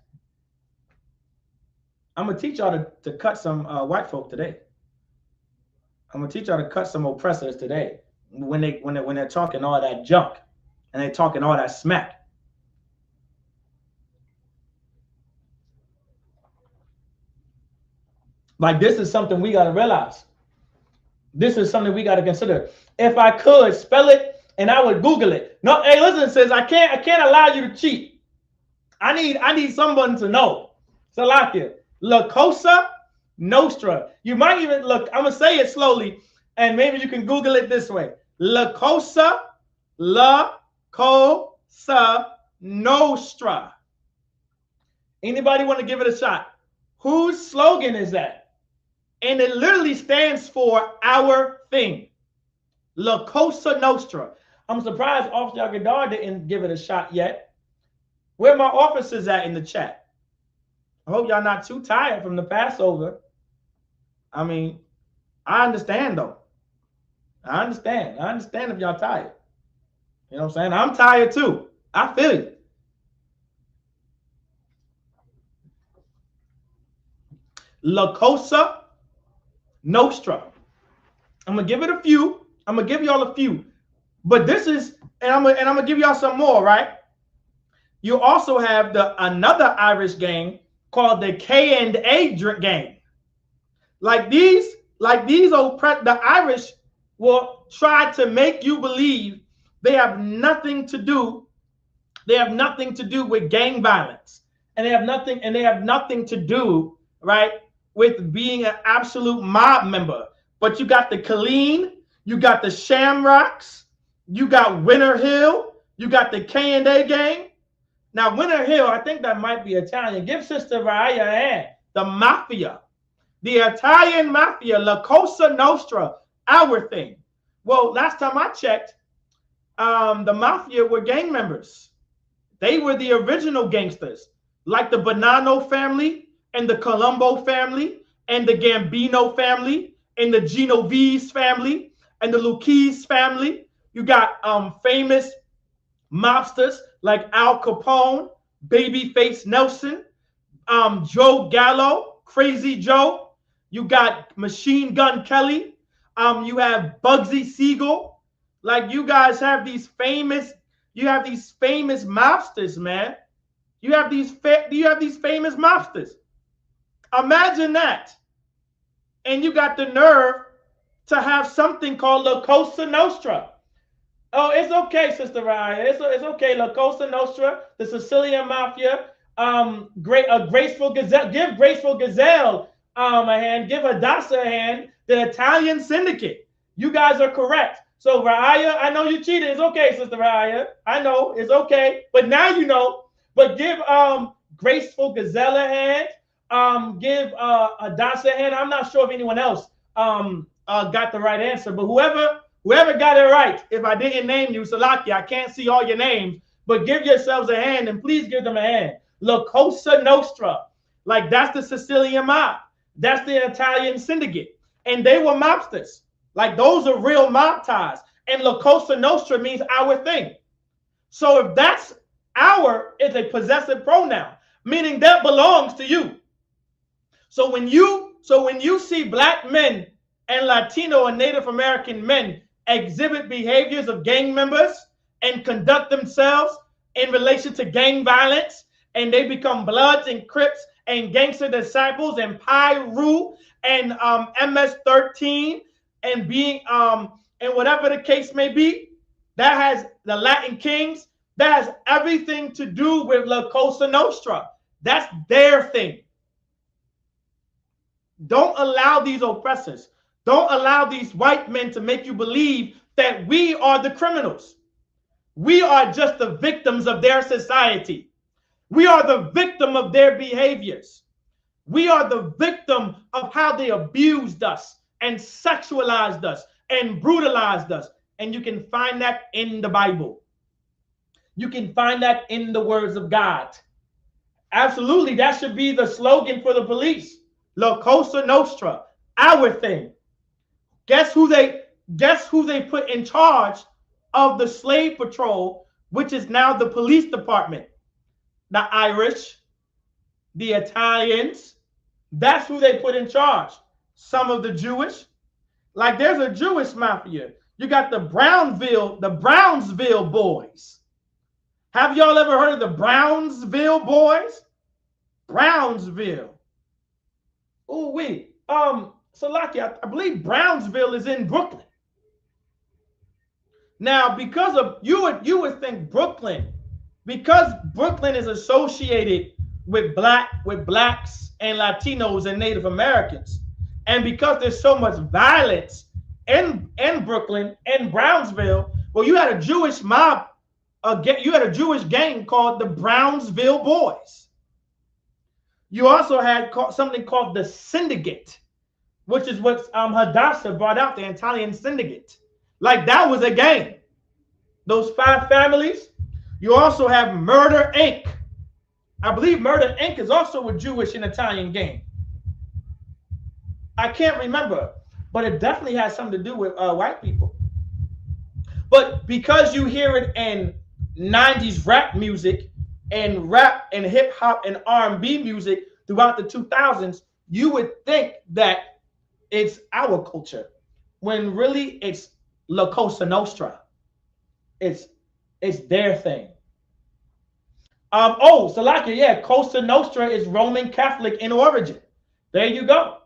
I'm going to teach y'all to cut some white folk today. I'm going to teach y'all to cut some oppressors today when they're talking all that junk and they're talking all that smack. Like, this is something we got to realize. This is something we got to consider. If I could spell it and I would Google it. No, hey, listen, sis, I can't allow you to cheat. I need someone to know. Salakia. La Cosa Nostra. You might even look, I'm going to say it slowly, and maybe you can Google it this way. La Cosa Nostra. Anybody want to give it a shot? Whose slogan is that? And it literally stands for our thing. La Cosa Nostra. I'm surprised Officer Gadar didn't give it a shot yet. Where my officers at in the chat? I hope y'all not too tired from the Passover. I mean, I understand though. I understand if y'all tired. You know what I'm saying? I'm tired too. I feel you. La Cosa Nostra. I'm gonna give it a few. I'm gonna give y'all a few. But this is, and I'm gonna give y'all some more, right? You also have another Irish gang called the K&A gang. The Irish will try to make you believe they have nothing to do. They have nothing to do with gang violence, and they have nothing to do, right, with being an absolute mob member. But you got the Colleen, you got the Shamrocks, you got Winter Hill, you got the K&A gang. Now, Winter Hill, I think that might be Italian. Give Sister Raya a hand. The mafia. The Italian mafia, La Cosa Nostra, our thing. Well, last time I checked, the mafia were gang members. They were the original gangsters, like the Bonanno family and the Colombo family and the Gambino family and the Genovese family and the Lucchese family. You got famous mobsters like Al Capone, Babyface Nelson, Joe Gallo, Crazy Joe. You got Machine Gun Kelly. You have Bugsy Siegel. Like, you guys have these famous mobsters, man. You have these famous mobsters. Imagine that. And you got the nerve to have something called La Cosa Nostra. Oh, it's okay, Sister Raya. It's okay. La Cosa Nostra, the Sicilian Mafia, Graceful Gazelle. Give Graceful Gazelle a hand. Give Hadassah a hand. The Italian Syndicate. You guys are correct. So Raya, I know you cheated. It's okay, Sister Raya. I know it's okay. But now you know. But give Graceful Gazelle a hand. Give Adasa a hand. I'm not sure if anyone else got the right answer, but whoever got it right, if I didn't name you, Salaki, I can't see all your names, but give yourselves a hand and please give them a hand. La Cosa Nostra, like that's the Sicilian mob. That's the Italian syndicate. And they were mobsters. Like those are real mob ties. And La Cosa Nostra means our thing. So if that's our, is a possessive pronoun, meaning that belongs to you. So when you see black men and Latino and Native American men exhibit behaviors of gang members and conduct themselves in relation to gang violence, and they become Bloods and Crips and Gangster Disciples and Pyru and MS-13 and being and whatever the case may be, that has the Latin Kings, that has everything to do with La Cosa Nostra. That's their thing. Don't allow these oppressors, don't allow these white men to make you believe that we are the criminals. We are just the victims of their society. We are the victim of their behaviors. We are the victim of how they abused us and sexualized us and brutalized us. And you can find that in the Bible. You can find that in the words of God. Absolutely, that should be the slogan for the police. La Cosa Nostra, our thing. Guess who they put in charge of the slave patrol, which is now the police department? The Irish, the Italians. That's who they put in charge. Some of the Jewish. Like there's a Jewish mafia. You got the Brownsville boys. Have y'all ever heard of the Brownsville boys? Brownsville. Oh, wait. Salaki, I believe Brownsville is in Brooklyn. Now, because of you would think Brooklyn, because Brooklyn is associated with blacks and Latinos and Native Americans, and because there's so much violence in Brooklyn and Brownsville, well, you had a Jewish mob, you had a Jewish gang called the Brownsville Boys. You also had something called the Syndicate, which is what Hadassah brought out, the Italian Syndicate. Like that was a gang. Those 5 families. You also have Murder Inc. I believe Murder Inc. is also a Jewish and Italian gang. I can't remember, but it definitely has something to do with white people. But because you hear it in 90s rap music and rap and hip hop and R&B music throughout the 2000s, you would think that it's our culture, when really it's La Cosa Nostra. It's their thing. Salaki, yeah, Cosa Nostra is Roman Catholic in origin. There you go.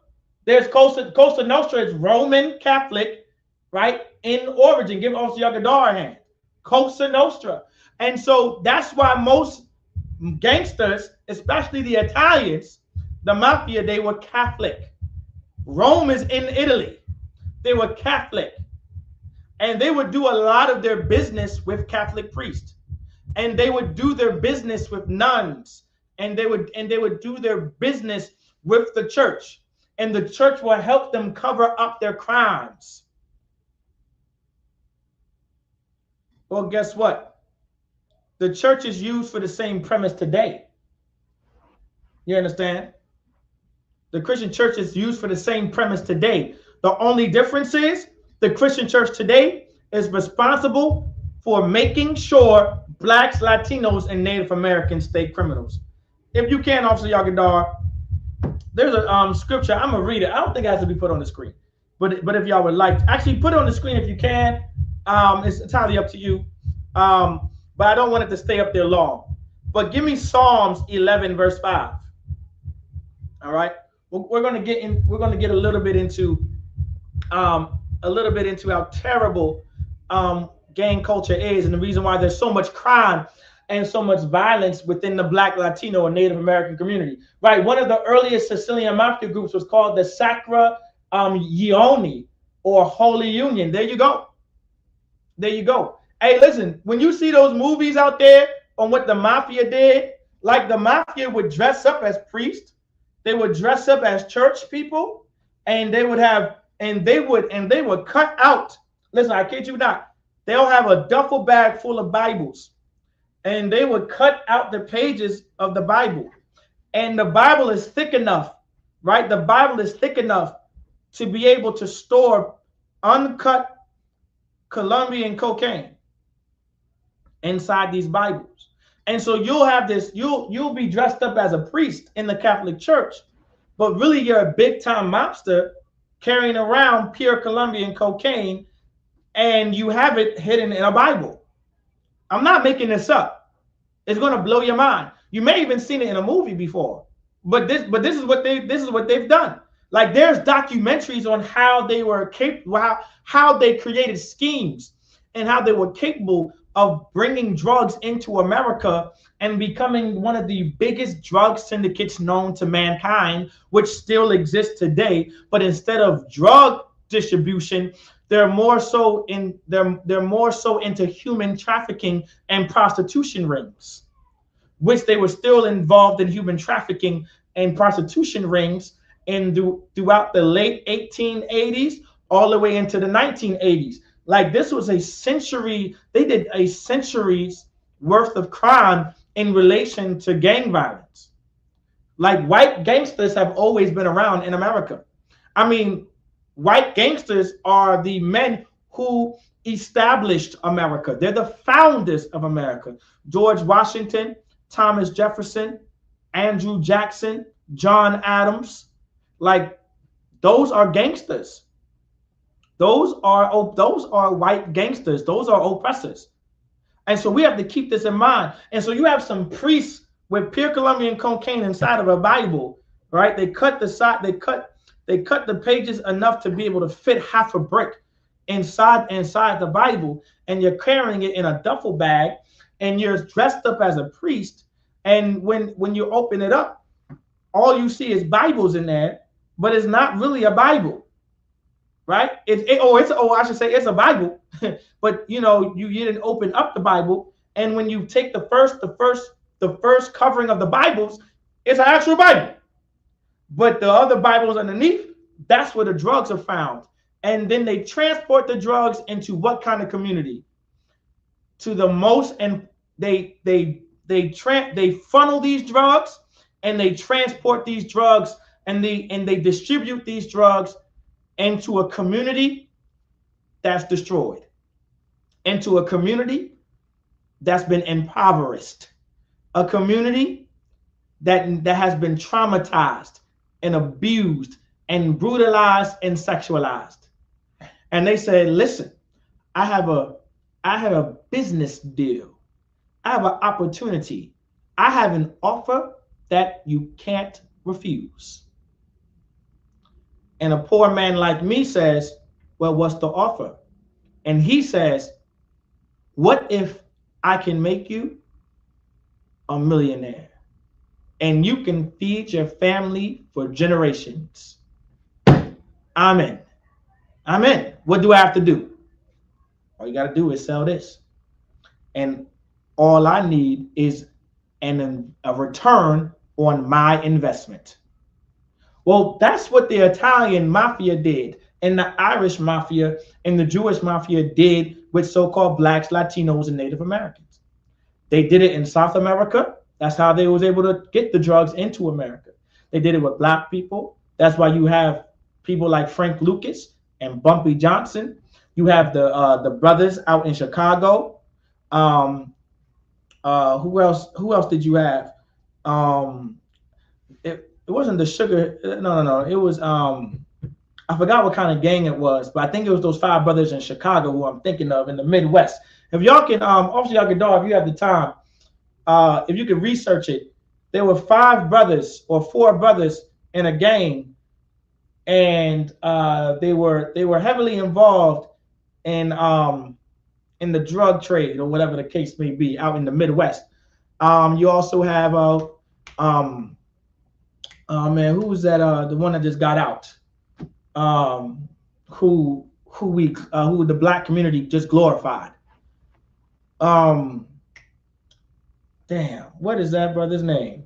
There's Cosa Nostra is Roman Catholic, right, in origin. Give also Yagadar a hand. Cosa Nostra. And so that's why most gangsters, especially the Italians, the mafia, they were Catholic. Rome is in Italy. They were Catholic. And they would do a lot of their business with Catholic priests. And they would do their business with nuns. And they would do their business with the church. And the church will help them cover up their crimes. Well, guess what? The church is used for the same premise today. You understand? The Christian church is used for the same premise today. The only difference is the Christian church today is responsible for making sure blacks, Latinos, and Native Americans stay criminals. If you can, Officer Yagadar, there's a scripture. I'm going to read it. I don't think it has to be put on the screen. But if y'all would like to, actually put it on the screen if you can. It's entirely up to you. But I don't want it to stay up there long. But give me Psalms 11, verse 5. All right. We're going to get in. We're going to get a little bit into how terrible gang culture is, and the reason why there's so much crime and so much violence within the Black, Latino, and Native American community. Right. One of the earliest Sicilian mafia groups was called the Sacra Unione, or Holy Union. There you go. There you go. Hey, listen, when you see those movies out there on what the mafia did, like the mafia would dress up as priests, they would dress up as church people, and they would cut out. Listen, I kid you not. They'll have a duffel bag full of Bibles, and they would cut out the pages of the Bible. And the Bible is thick enough, right? The Bible is thick enough to be able to store uncut Colombian cocaine inside these Bibles. And so you'll have this, you'll be dressed up as a priest in the Catholic Church, but really you're a big time mobster carrying around pure Colombian cocaine, and you have it hidden in a Bible. I'm not making this up. It's going to blow your mind. You may even seen it in a movie before, but this is what they've done. Like, there's documentaries on how they were capable, how they created schemes and how they were capable of bringing drugs into America and becoming one of the biggest drug syndicates known to mankind, which still exists today. But instead of drug distribution, they're more so into human trafficking and prostitution rings, which they were still involved in human trafficking and prostitution rings throughout the late 1880s all the way into the 1980s. Like, this was a century, they did a century's worth of crime in relation to gang violence. Like, white gangsters have always been around in America. I mean, white gangsters are the men who established America. They're the founders of America. George Washington, Thomas Jefferson, Andrew Jackson, John Adams. Like, those are gangsters. Those are white gangsters. Those are oppressors. And so we have to keep this in mind. And so you have some priests with pure Colombian cocaine inside of a Bible, right? They cut the pages enough to be able to fit half a brick inside the Bible, and you're carrying it in a duffel bag, and you're dressed up as a priest. And when you open it up, all you see is Bibles in there, but it's not really a Bible. Right? I should say it's a Bible, but you didn't open up the Bible. And when you take the first covering of the Bibles, it's an actual Bible. But the other Bibles underneath, that's where the drugs are found. And then they transport the drugs into what kind of community? To the most, and they funnel these drugs, and they transport these drugs, and they distribute these drugs into a community that's destroyed, into a community that's been impoverished, a community that has been traumatized and abused and brutalized and sexualized. And they say, listen, I have a business deal. I have an opportunity. I have an offer that you can't refuse. And a poor man like me says, well, what's the offer? And he says, what if I can make you a millionaire and you can feed your family for generations? Amen. Amen. What do I have to do? All you got to do is sell this. And all I need is a return on my investment. Well, that's what the Italian mafia did, and the Irish mafia and the Jewish mafia did with so-called blacks, Latinos, and Native Americans. They did it in South America. That's how they was able to get the drugs into America. They did it with black people. That's why you have people like Frank Lucas and Bumpy Johnson. You have the brothers out in Chicago. Who else did you have? It wasn't the sugar. No. It was I forgot what kind of gang it was, but I think it was those 5 brothers in Chicago who I'm thinking of in the Midwest. If y'all can, Officer Yakadar, if you have the time, if you could research it, there were 5 brothers or 4 brothers in a gang, and they were heavily involved in the drug trade or whatever the case may be out in the Midwest. You also have who was that? The one that just got out, who who the black community just glorified. Damn, what is that brother's name?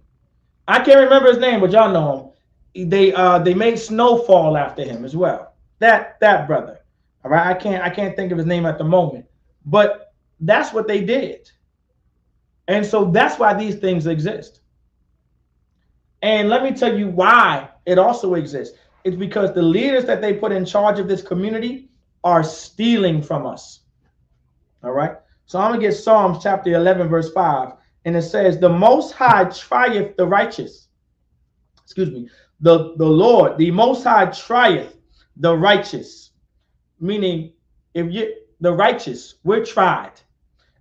I can't remember his name, but y'all know him. They made Snowfall after him as well. That brother. All right, I can't think of his name at the moment, but that's what they did. And so that's why these things exist. And let me tell you why it also exists. It's because the leaders that they put in charge of this community are stealing from us. All right. So I'm going to get Psalms chapter 11, verse 5. And it says, the Most High trieth the righteous. Excuse me. The Lord, the Most High trieth the righteous. Meaning, the righteous, we're tried.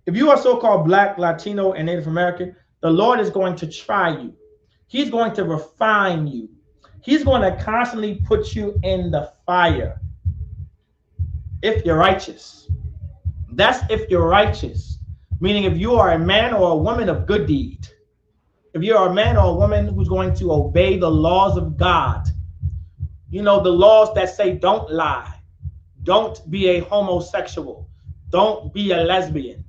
If you are so-called Black, Latino, and Native American, the Lord is going to try you. He's going to refine you. He's going to constantly put you in the fire. If you're righteous. That's if you're righteous. Meaning if you are a man or a woman of good deed. If you're a man or a woman who's going to obey the laws of God. You know, the laws that say don't lie. Don't be a homosexual. Don't be a lesbian.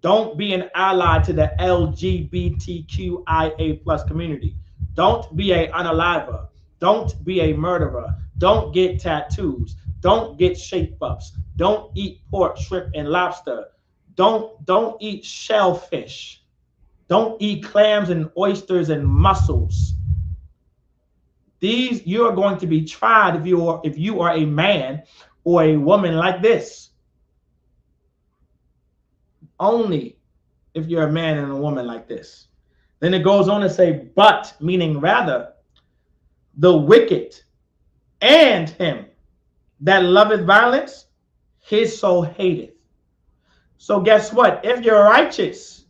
Don't be an ally to the LGBTQIA plus community. Don't be an unaliver. Don't be a murderer. Don't get tattoos. Don't get shape-ups. Don't eat pork, shrimp, and lobster. Don't eat shellfish. Don't eat clams and oysters and mussels. You are going to be tried if you are a man or a woman like this. Only if you're a man and a woman like this. Then it goes on to say, but, meaning rather, the wicked and him that loveth violence, his soul hateth. So guess what? If you're righteous,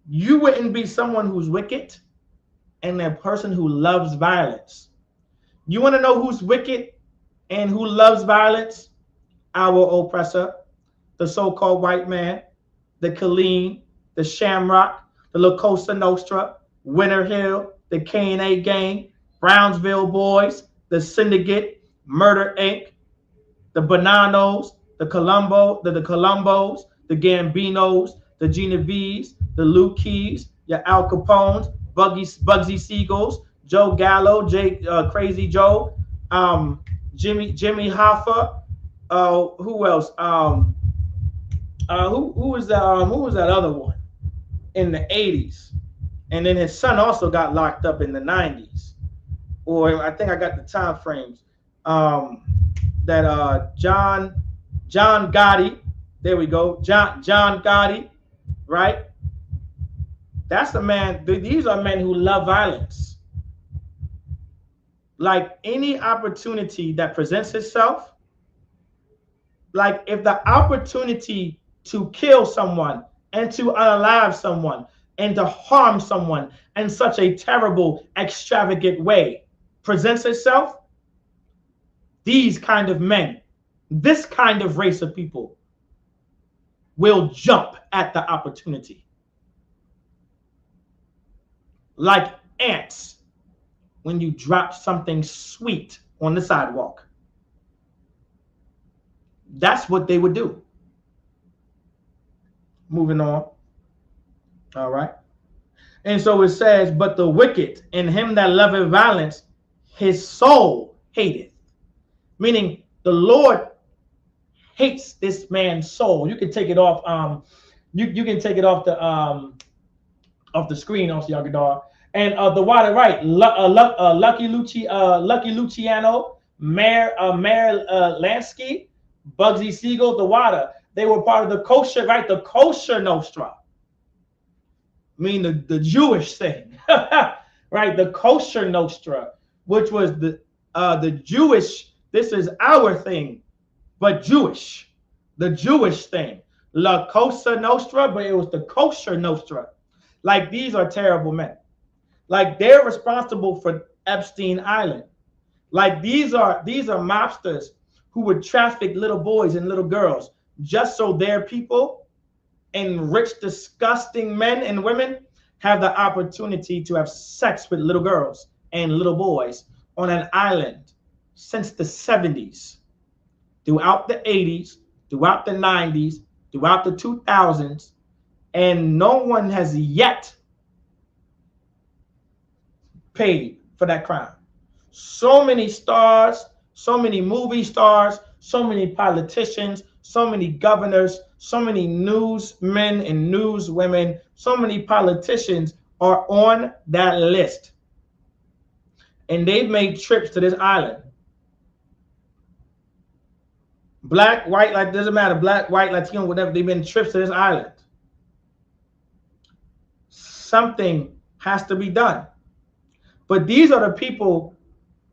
you wouldn't be someone who's wicked and a person who loves violence. You want to know who's wicked and who loves violence? Our oppressor, the so-called white man, the Colleen, the Shamrock, the La Cosa Nostra, Winter Hill, the K&A Gang, Brownsville Boys, the Syndicate, Murder Inc., the Bonanos, the Columbos, the Gambinos, the Genovese, the Luke Keys, your Al Capones, Bugsy Siegels, Joe Gallo, Crazy Joe, Jimmy Hoffa, who else? Who was that other one in the 80s? And then his son also got locked up in the 90s. Or I think I got the time frames. That John Gotti, there we go. John Gotti, right? That's the man. These are men who love violence. Like any opportunity that presents itself, like if the opportunity to kill someone and to unalive someone and to harm someone in such a terrible, extravagant way presents itself, these kind of men, this kind of race of people will jump at the opportunity. Like ants when you drop something sweet on the sidewalk. That's what they would do. Moving on. All right. And so it says, but the wicked and him that loveth violence, his soul hateth. Meaning the Lord hates this man's soul. You can take it off. You can take it off the screen, also, Yagadar. And the water, right? Lucky Luciano, Mayor Lansky, Bugsy Siegel, the water. They were part of the kosher, right? The kosher Nostra. I mean the Jewish thing, right? The kosher Nostra, which was the Jewish. This is our thing, but Jewish. The Jewish thing, La Cosa Nostra, but it was the kosher Nostra. Like these are terrible men. Like they're responsible for Epstein Island. Like these are mobsters who would traffic little boys and little girls just so their people and rich, disgusting men and women have the opportunity to have sex with little girls and little boys on an island since the 70s. throughout the 80s, throughout the 90s, throughout the 2000s, and no one has yet paid for that crime. So many stars, so many movie stars, so many politicians, so many governors, so many newsmen and newswomen, so many politicians are on that list. And they've made trips to this island. Black, white, like doesn't matter, black, white, Latino, whatever, they've been trips to this island. Something has to be done. But these are the people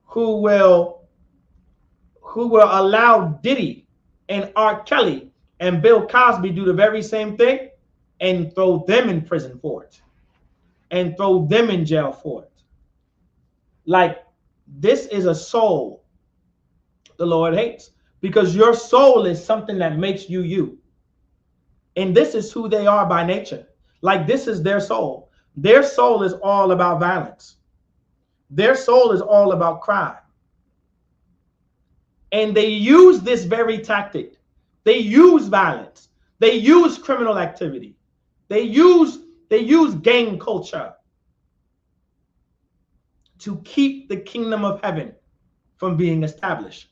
who will allow Diddy and R. Kelly and Bill Cosby do the very same thing and throw them in prison for it and throw them in jail for it. Like, this is a soul the Lord hates, because your soul is something that makes you you. And this is who they are by nature. Like, this is their soul. Their soul is all about violence. Their soul is all about crime. And they use this very tactic. They use violence. They use criminal activity. They use gang culture to keep the kingdom of heaven from being established.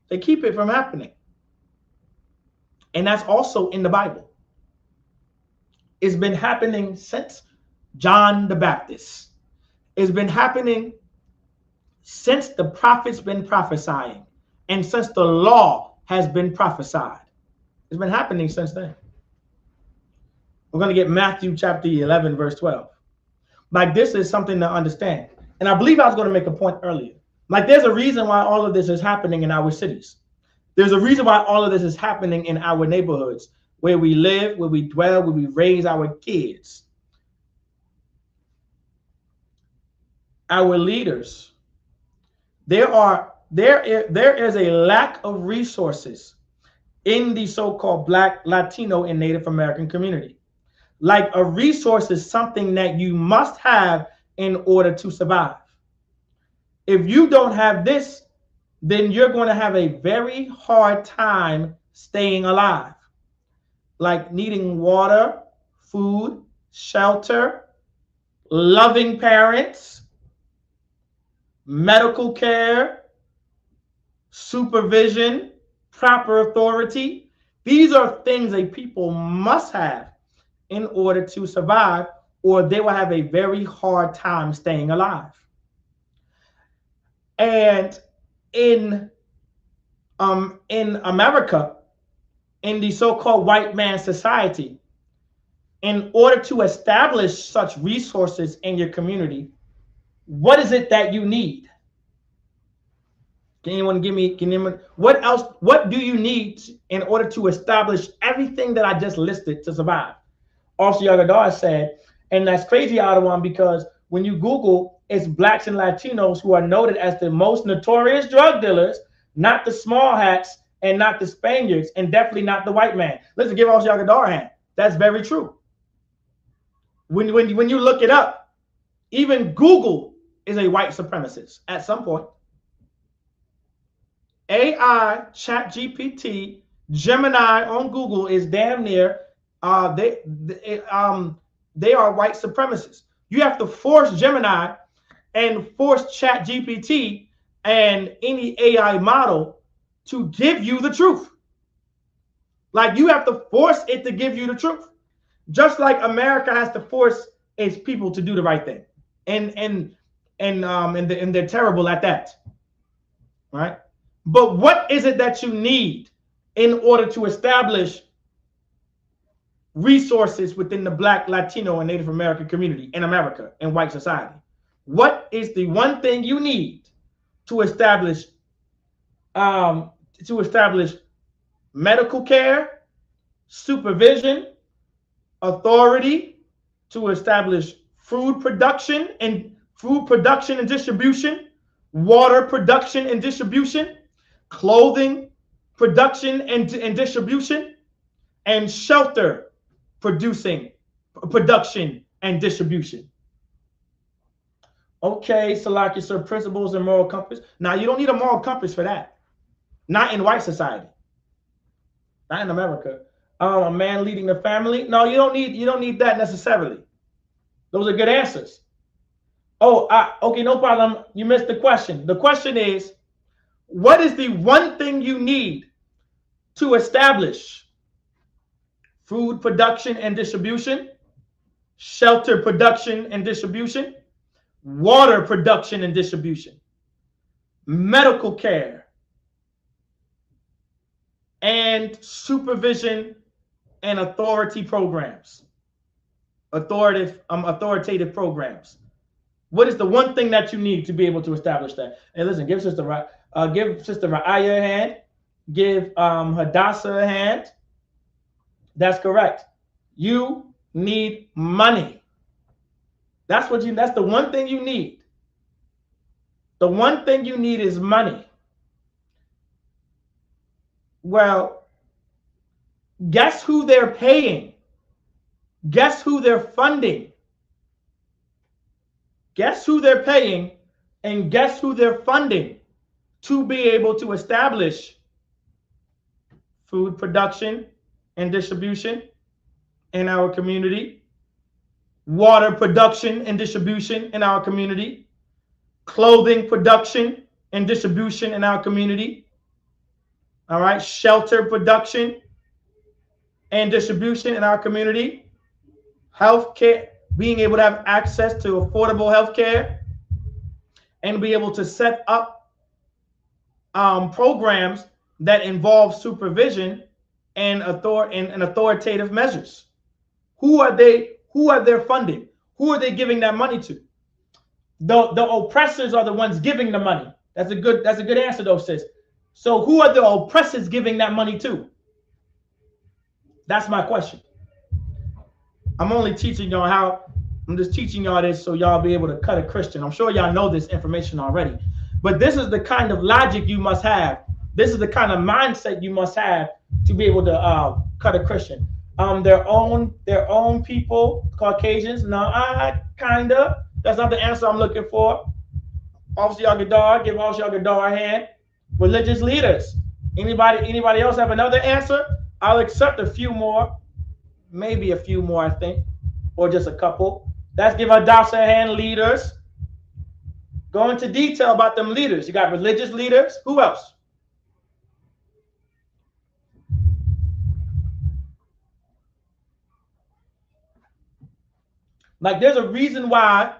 They keep it from happening. And that's also in the Bible. It's been happening since John the Baptist. It's been happening since the prophets been prophesying and since the law has been prophesied. It's been happening since then. We're going to get Matthew chapter 11, verse 12. Like, this is something to understand. And I believe I was going to make a point earlier. Like, there's a reason why all of this is happening in our cities. There's a reason why all of this is happening in our neighborhoods, where we live, where we dwell, where we raise our kids. Our leaders. There is a lack of resources in the so-called Black, Latino, and Native American community. Like, a resource is something that you must have in order to survive. If you don't have this, then you're going to have a very hard time staying alive. Like needing water, food, shelter, loving parents, medical care, supervision, proper authority. These are things a people must have in order to survive, or they will have a very hard time staying alive. And in America, in the so-called white man society, in order to establish such resources in your community, what is it that you need? Can anyone give me, what else, what do you need in order to establish everything that I just listed to survive? Also, Yagadar said, and that's crazy, Adawan, because when you Google, it's Blacks and Latinos who are noted as the most notorious drug dealers, not the small hats and not the Spaniards, and definitely not the white man. Listen, give also Yagadar a hand. That's very true. When you look it up, even Google is a white supremacist at some point. AI, ChatGPT, Gemini on Google is damn near, they are white supremacists. You have to force Gemini and force ChatGPT and any AI model to give you the truth. Like, you have to force it to give you the truth. Just like America has to force its people to do the right thing. And they're terrible at that. Right? But what is it that you need in order to establish resources within the Black, Latino, and Native American community in America and white society? What is the one thing you need to establish medical care, supervision, authority, to establish food production and distribution, water production and distribution, clothing production and distribution, and shelter production and distribution. Okay, Salaki, sir, principles and moral compass. Now, you don't need a moral compass for that. Not in white society. Not in America. A man leading the family. No, you don't need that necessarily. Those are good answers. Oh, okay, no problem. You missed the question. The question is, what is the one thing you need to establish food production and distribution, shelter production and distribution, water production and distribution, medical care, and supervision and authority programs, authoritative programs? What is the one thing that you need to be able to establish that? And listen, give Sister Ra'aya a hand. Give Hadassah a hand. That's correct. You need money. That's the one thing you need. The one thing you need is money. Well, guess who they're paying? Guess who they're funding? Guess who they're paying, and guess who they're funding to be able to establish food production and distribution in our community, water production and distribution in our community, clothing production and distribution in our community, all right, shelter production and distribution in our community, healthcare, being able to have access to affordable healthcare, and be able to set up programs that involve supervision and authoritative measures. Who are they funding? Who are they giving that money to? The oppressors are the ones giving the money. That's a good answer though, sis. So who are the oppressors giving that money to? That's my question. I'm only teaching y'all I'm just teaching y'all this so y'all be able to cut a Christian. I'm sure y'all know this information already, but this is the kind of logic you must have. This is the kind of mindset you must have to be able to cut a Christian. Their own people, Caucasians. No, kinda. That's not the answer I'm looking for. Officer Yagadar, give Officer Yagadar a hand. Religious leaders. Anybody else have another answer? I'll accept a few more. Maybe a few more, I think, or just a couple. Let's give Hadassah a hand. Leaders. Go into detail about them leaders. You got religious leaders. Who else? Like, there's a reason why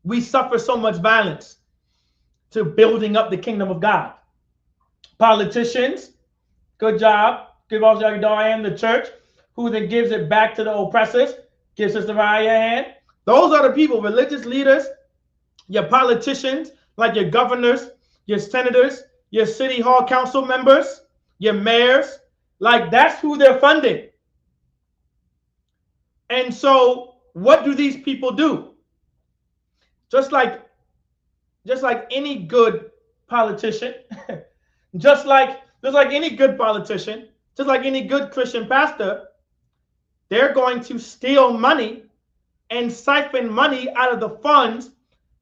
we suffer so much violence to building up the kingdom of God. Politicians, good job. Give Officer Yagadar and the church. Who then gives it back to the oppressors? Give Sister Raya a hand. Those are the people, religious leaders, your politicians, like your governors, your senators, your city hall council members, your mayors. Like, that's who they're funding. And so what do these people do? Just like any good politician, just like any good politician, just like any good Christian pastor, they're going to steal money and siphon money out of the funds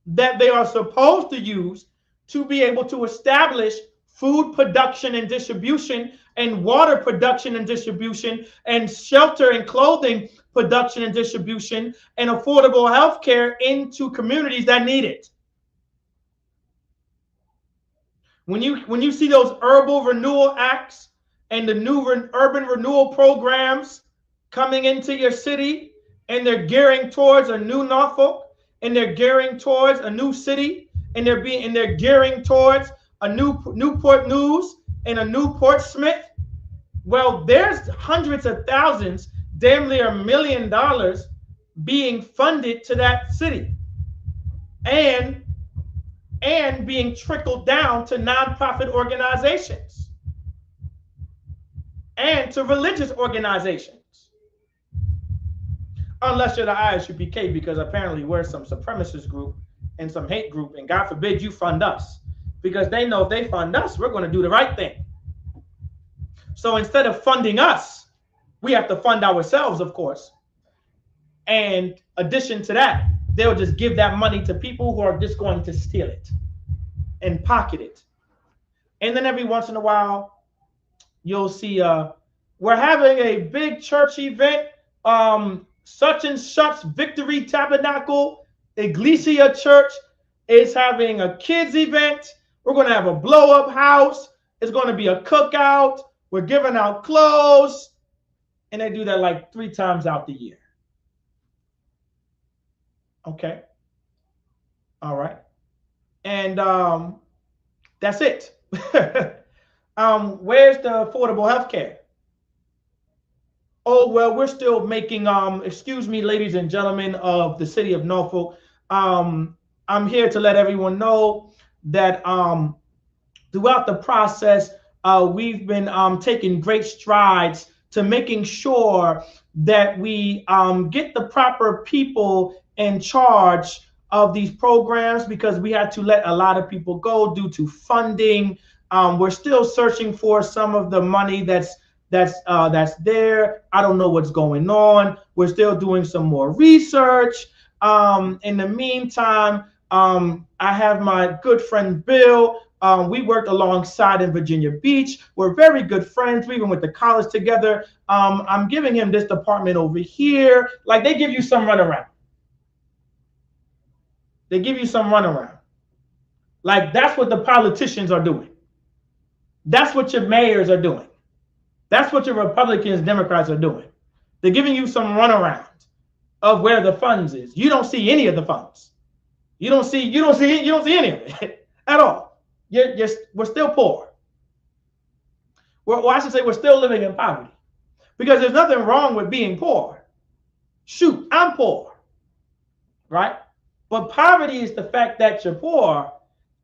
that they are supposed to use to be able to establish food production and distribution and water production and distribution and shelter and clothing production and distribution and affordable health care into communities that need it. When you see those urban renewal acts and the new urban renewal programs coming into your city, and they're gearing towards a new Norfolk, and they're gearing towards a new city, and they're gearing towards a new Newport News and a new Portsmouth. Well, there's hundreds of thousands, damn near $1 million being funded to that city, and being trickled down to nonprofit organizations and to religious organizations. Unless you're the ISUPK, because apparently we're some supremacist group and some hate group, and God forbid you fund us, because they know if they fund us, we're going to do the right thing. So instead of funding us, we have to fund ourselves, of course. And addition to that, they'll just give that money to people who are just going to steal it and pocket it And then every once in a while, you'll see we're having a big church event, such and such Victory Tabernacle Iglesia Church is having a kids event. We're going to have a blow-up house. It's going to be a cookout. We're giving out clothes. And they do that like 3 times out the year. Okay. All right. And that's it. Where's the affordable health care? Oh, well, we're still making, excuse me, ladies and gentlemen of the city of Norfolk. I'm here to let everyone know that throughout the process, we've been taking great strides to making sure that we get the proper people in charge of these programs, because we had to let a lot of people go due to funding. We're still searching for some of the money that's there. I don't know what's going on. We're still doing some more research. In the meantime, I have my good friend Bill. We worked alongside in Virginia Beach. We're very good friends. We even went to college together. I'm giving him this department over here. Like, they give you some runaround. They give you some runaround. Like, that's what the politicians are doing. That's what your mayors are doing. That's what your Republicans, Democrats are doing. They're giving you some runaround of where the funds is. You don't see any of the funds. You don't see any of it at all. We're still poor. Well, I should say we're still living in poverty, because there's nothing wrong with being poor. Shoot, I'm poor, right? But poverty is the fact that you're poor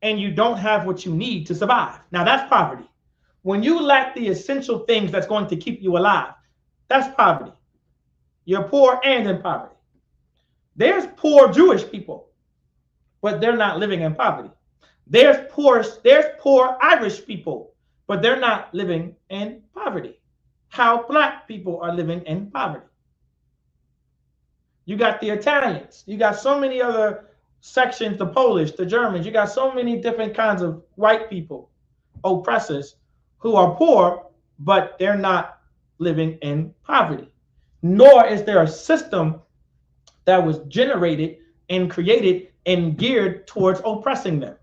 and you don't have what you need to survive. Now, that's poverty. When you lack the essential things that's going to keep you alive, that's poverty. You're poor and in poverty. There's poor Jewish people, but they're not living in poverty. There's poor Irish people, but they're not living in poverty. How Black people are living in poverty. You got the Italians. You got so many other sections, the Polish, the Germans. You got so many different kinds of white people, oppressors, who are poor, but they're not living in poverty. Nor is there a system that was generated and created and geared towards oppressing them.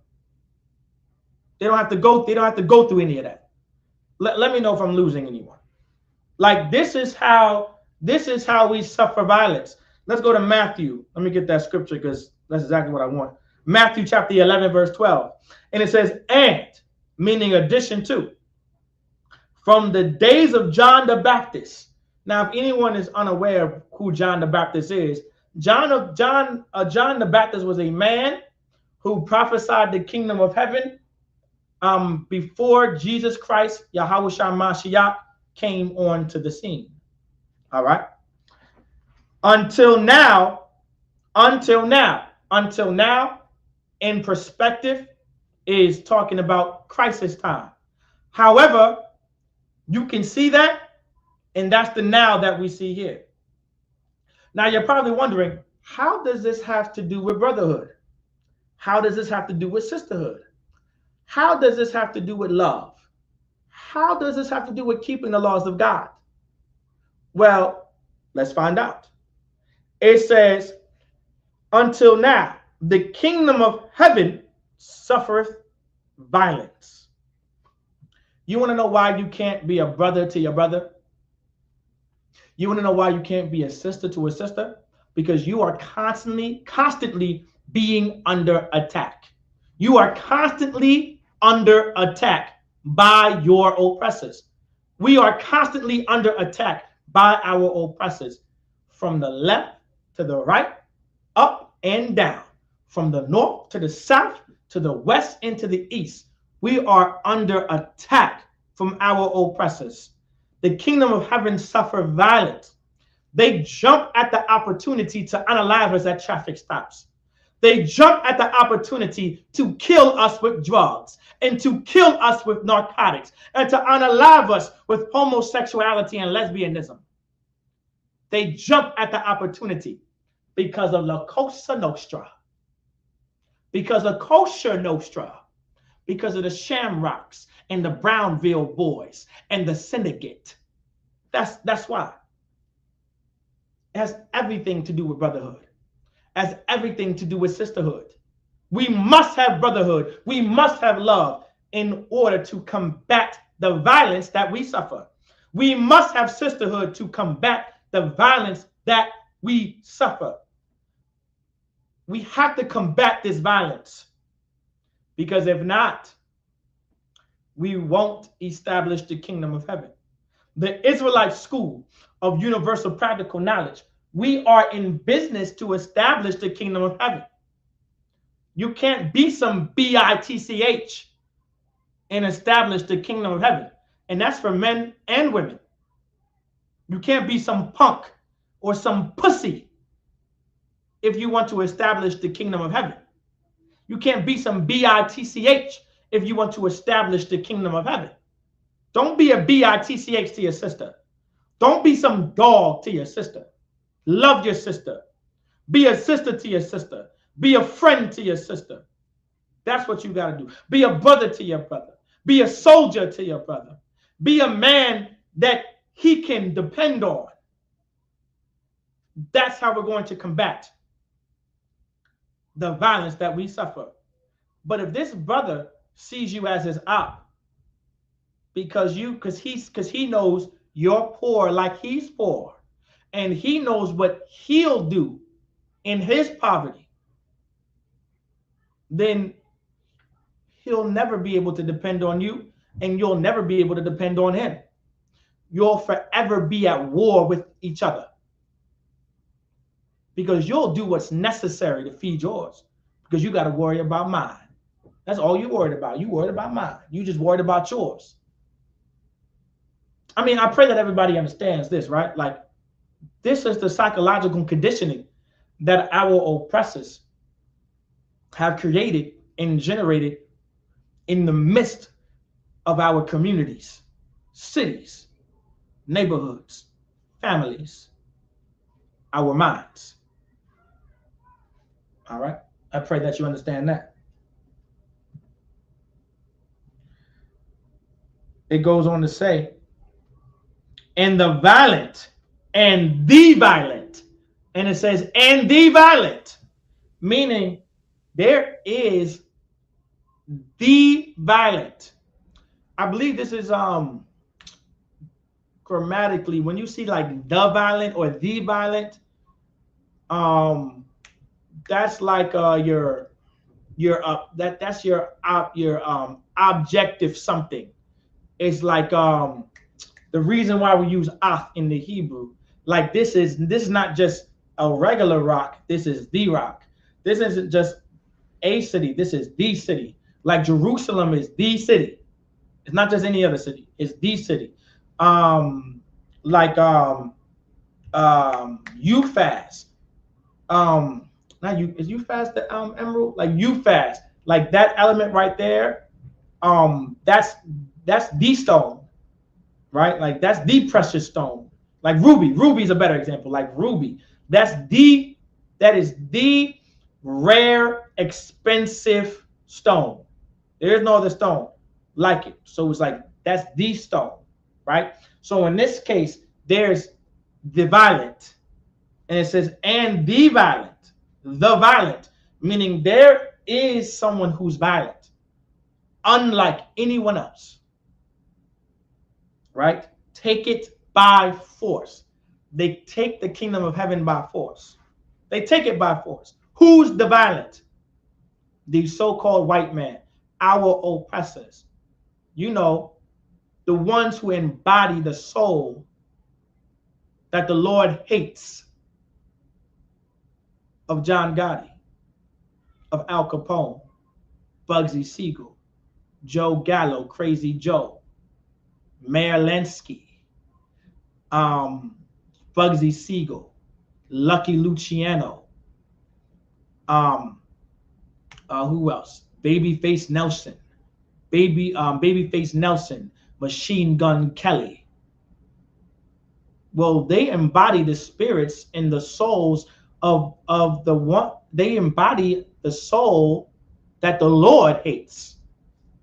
They don't have to go through any of that. Let me know if I'm losing anyone. Like, this is how we suffer violence. Let's go to Matthew. Let me get that scripture, because that's exactly what I want. Matthew chapter 11, verse 12. And it says, and, meaning addition to, from the days of John the Baptist. Now, if anyone is unaware of who John the Baptist is, John the Baptist was a man who prophesied the kingdom of heaven before Jesus Christ, Yahushua Mashiach, came onto the scene. All right. Until now, in perspective, is talking about crisis time. However, you can see that, and that's the now that we see here. Now, you're probably wondering, how does this have to do with brotherhood? How does this have to do with sisterhood? How does this have to do with love? How does this have to do with keeping the laws of God? Well, let's find out. It says, until now, the kingdom of heaven suffereth violence. You want to know why you can't be a brother to your brother? You want to know why you can't be a sister to a sister? Because you are constantly being under attack. You are constantly under attack by your oppressors. We are constantly under attack by our oppressors, from the left to the right, up and down, from the north to the south, to the west and to the east. We are under attack from our oppressors. The kingdom of heaven suffer violence. They jump at the opportunity to unalive us at traffic stops. They jump at the opportunity to kill us with drugs, and to kill us with narcotics, and to unalive us with homosexuality and lesbianism. They jump at the opportunity because of La Cosa Nostra. Because of Kosher Nostra. because of the Shamrocks and the Brownville Boys and the Syndicate. That's why. It has everything to do with brotherhood. It has everything to do with sisterhood. We must have brotherhood. We must have love in order to combat the violence that we suffer. We must have sisterhood to combat the violence that we suffer. We have to combat this violence, because if not, we won't establish the kingdom of heaven. The Israelite School of Universal Practical Knowledge, we are in business to establish the kingdom of heaven. You can't be some bitch and establish the kingdom of heaven. And that's for men and women. You can't be some punk or some pussy if you want to establish the kingdom of heaven. You can't be some bitch if you want to establish the kingdom of heaven. Don't be a bitch to your sister. Don't be some dog to your sister. Love your sister. Be a sister to your sister. Be a friend to your sister. That's what you got to do. Be a brother to your brother. Be a soldier to your brother. Be a man that he can depend on. That's how we're going to combat the violence that we suffer. But if this brother sees you as his op, because he knows you're poor like he's poor, and he knows what he'll do in his poverty, then he'll never be able to depend on you, and you'll never be able to depend on him. You'll forever be at war with each other, because you'll do what's necessary to feed yours, because you got to worry about mine. That's all you worried about. You worried about mine. You just worried about yours. I mean, I pray that everybody understands this, right? Like, this is the psychological conditioning that our oppressors have created and generated in the midst of our communities, cities, neighborhoods, families, our minds. All right? I pray that you understand that. It goes on to say, and the violent and the violent. And it says, and the violent, meaning there is the violent. I believe this is grammatically, when you see like the violent or the violent, that's like your objective something. It's like the reason why we use ath in the Hebrew. Like this is not just a regular rock. This is the rock. This isn't just a city. This is the city. Like Jerusalem is the city. It's not just any other city. It's the city. Euphaz. Not you. Is Euphaz the emerald? Like Euphaz. Like that element right there. That's the stone, right? Like that's the precious stone. Like ruby. Ruby is a better example. Like ruby. That is the rare, expensive stone. There is no other stone like it. So it's like that's the stone, right? So in this case, there's the violent, and it says and the violent, meaning there is someone who's violent, unlike anyone else, right? Take it by force. They take the kingdom of heaven by force. They take it by force. Who's the violent? The so-called white man, our oppressors. You know, the ones who embody the soul that the Lord hates of John Gotti, of Al Capone, Bugsy Siegel, Joe Gallo, Crazy Joe, Mayor Lenski, Bugsy Siegel, Lucky Luciano, who else? Babyface Nelson, Babyface Nelson, Machine Gun Kelly. Well, they embody the spirits and the souls of the one. They embody the soul that the Lord hates.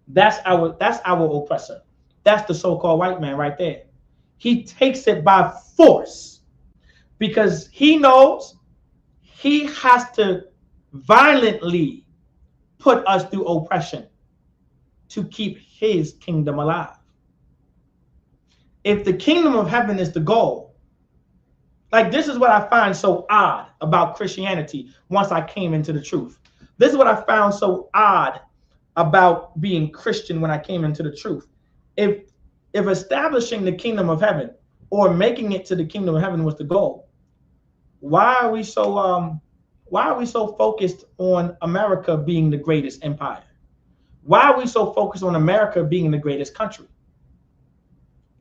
That's our oppressor. That's the so-called white man right there. He takes it by force because he knows he has to violently put us through oppression to keep his kingdom alive. If the kingdom of heaven is the goal, like this is what I find so odd about Christianity once I came into the truth. This is what I found so odd about being Christian when I came into the truth. If establishing the kingdom of heaven or making it to the kingdom of heaven was the goal, why are we so focused on America being the greatest empire? Why are we so focused on America being the greatest country?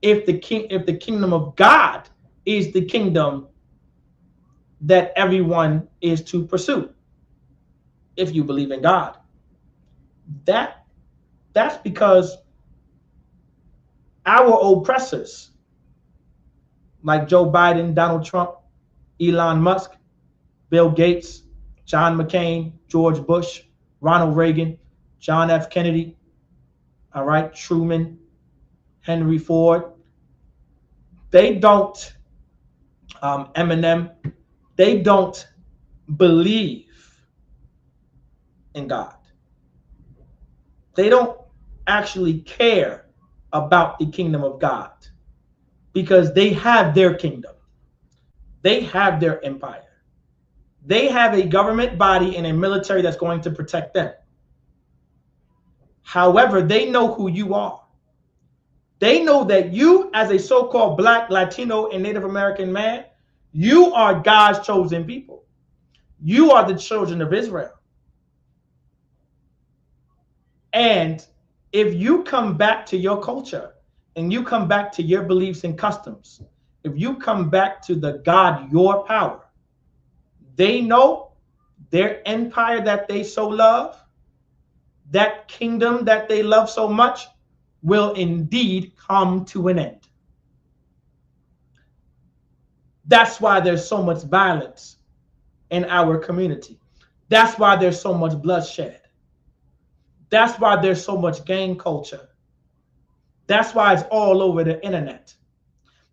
If the kingdom of God is the kingdom that everyone is to pursue, if you believe in God, that's because our oppressors, like Joe Biden, Donald Trump, Elon Musk, Bill Gates, John McCain, George Bush, Ronald Reagan, John F. Kennedy, all right, Truman, Henry Ford, they don't, Eminem, they don't believe in God. They don't actually care about the kingdom of God because they have their kingdom. They have their empire. They have a government body and a military that's going to protect them. However, they know who you are. They know that you, as a so-called Black, Latino, and Native American man, you are God's chosen people. You are the children of Israel. And if you come back to your culture and you come back to your beliefs and customs, if you come back to the God, your power, they know their empire that they so love, that kingdom that they love so much, will indeed come to an end. That's why there's so much violence in our community. That's why there's so much bloodshed. That's why there's so much gang culture. That's why it's all over the internet.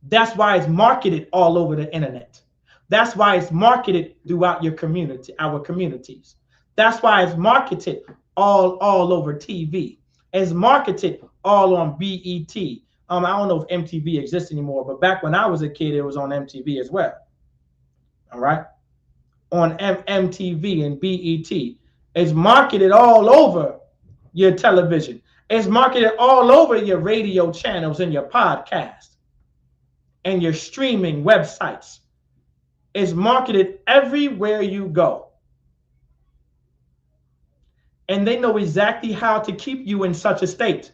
That's why it's marketed all over the internet. That's why it's marketed throughout your community, our communities. That's why it's marketed all over TV. It's marketed all on BET. I don't know if MTV exists anymore, but back when I was a kid, it was on MTV as well. All right? On MTV and BET. It's marketed all over your television. It's marketed all over your radio channels and your podcast and your streaming websites. It's marketed everywhere you go. And they know exactly how to keep you in such a state.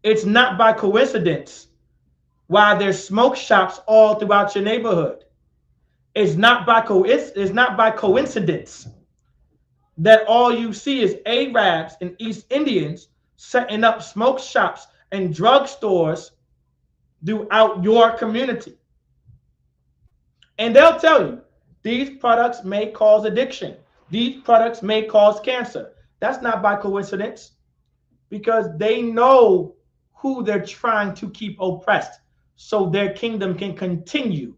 It's not by coincidence why there's smoke shops all throughout your neighborhood. It's not by coincidence that all you see is Arabs and East Indians setting up smoke shops and drug stores throughout your community. And they'll tell you, these products may cause addiction. These products may cause cancer. That's not by coincidence, because they know who they're trying to keep oppressed so their kingdom can continue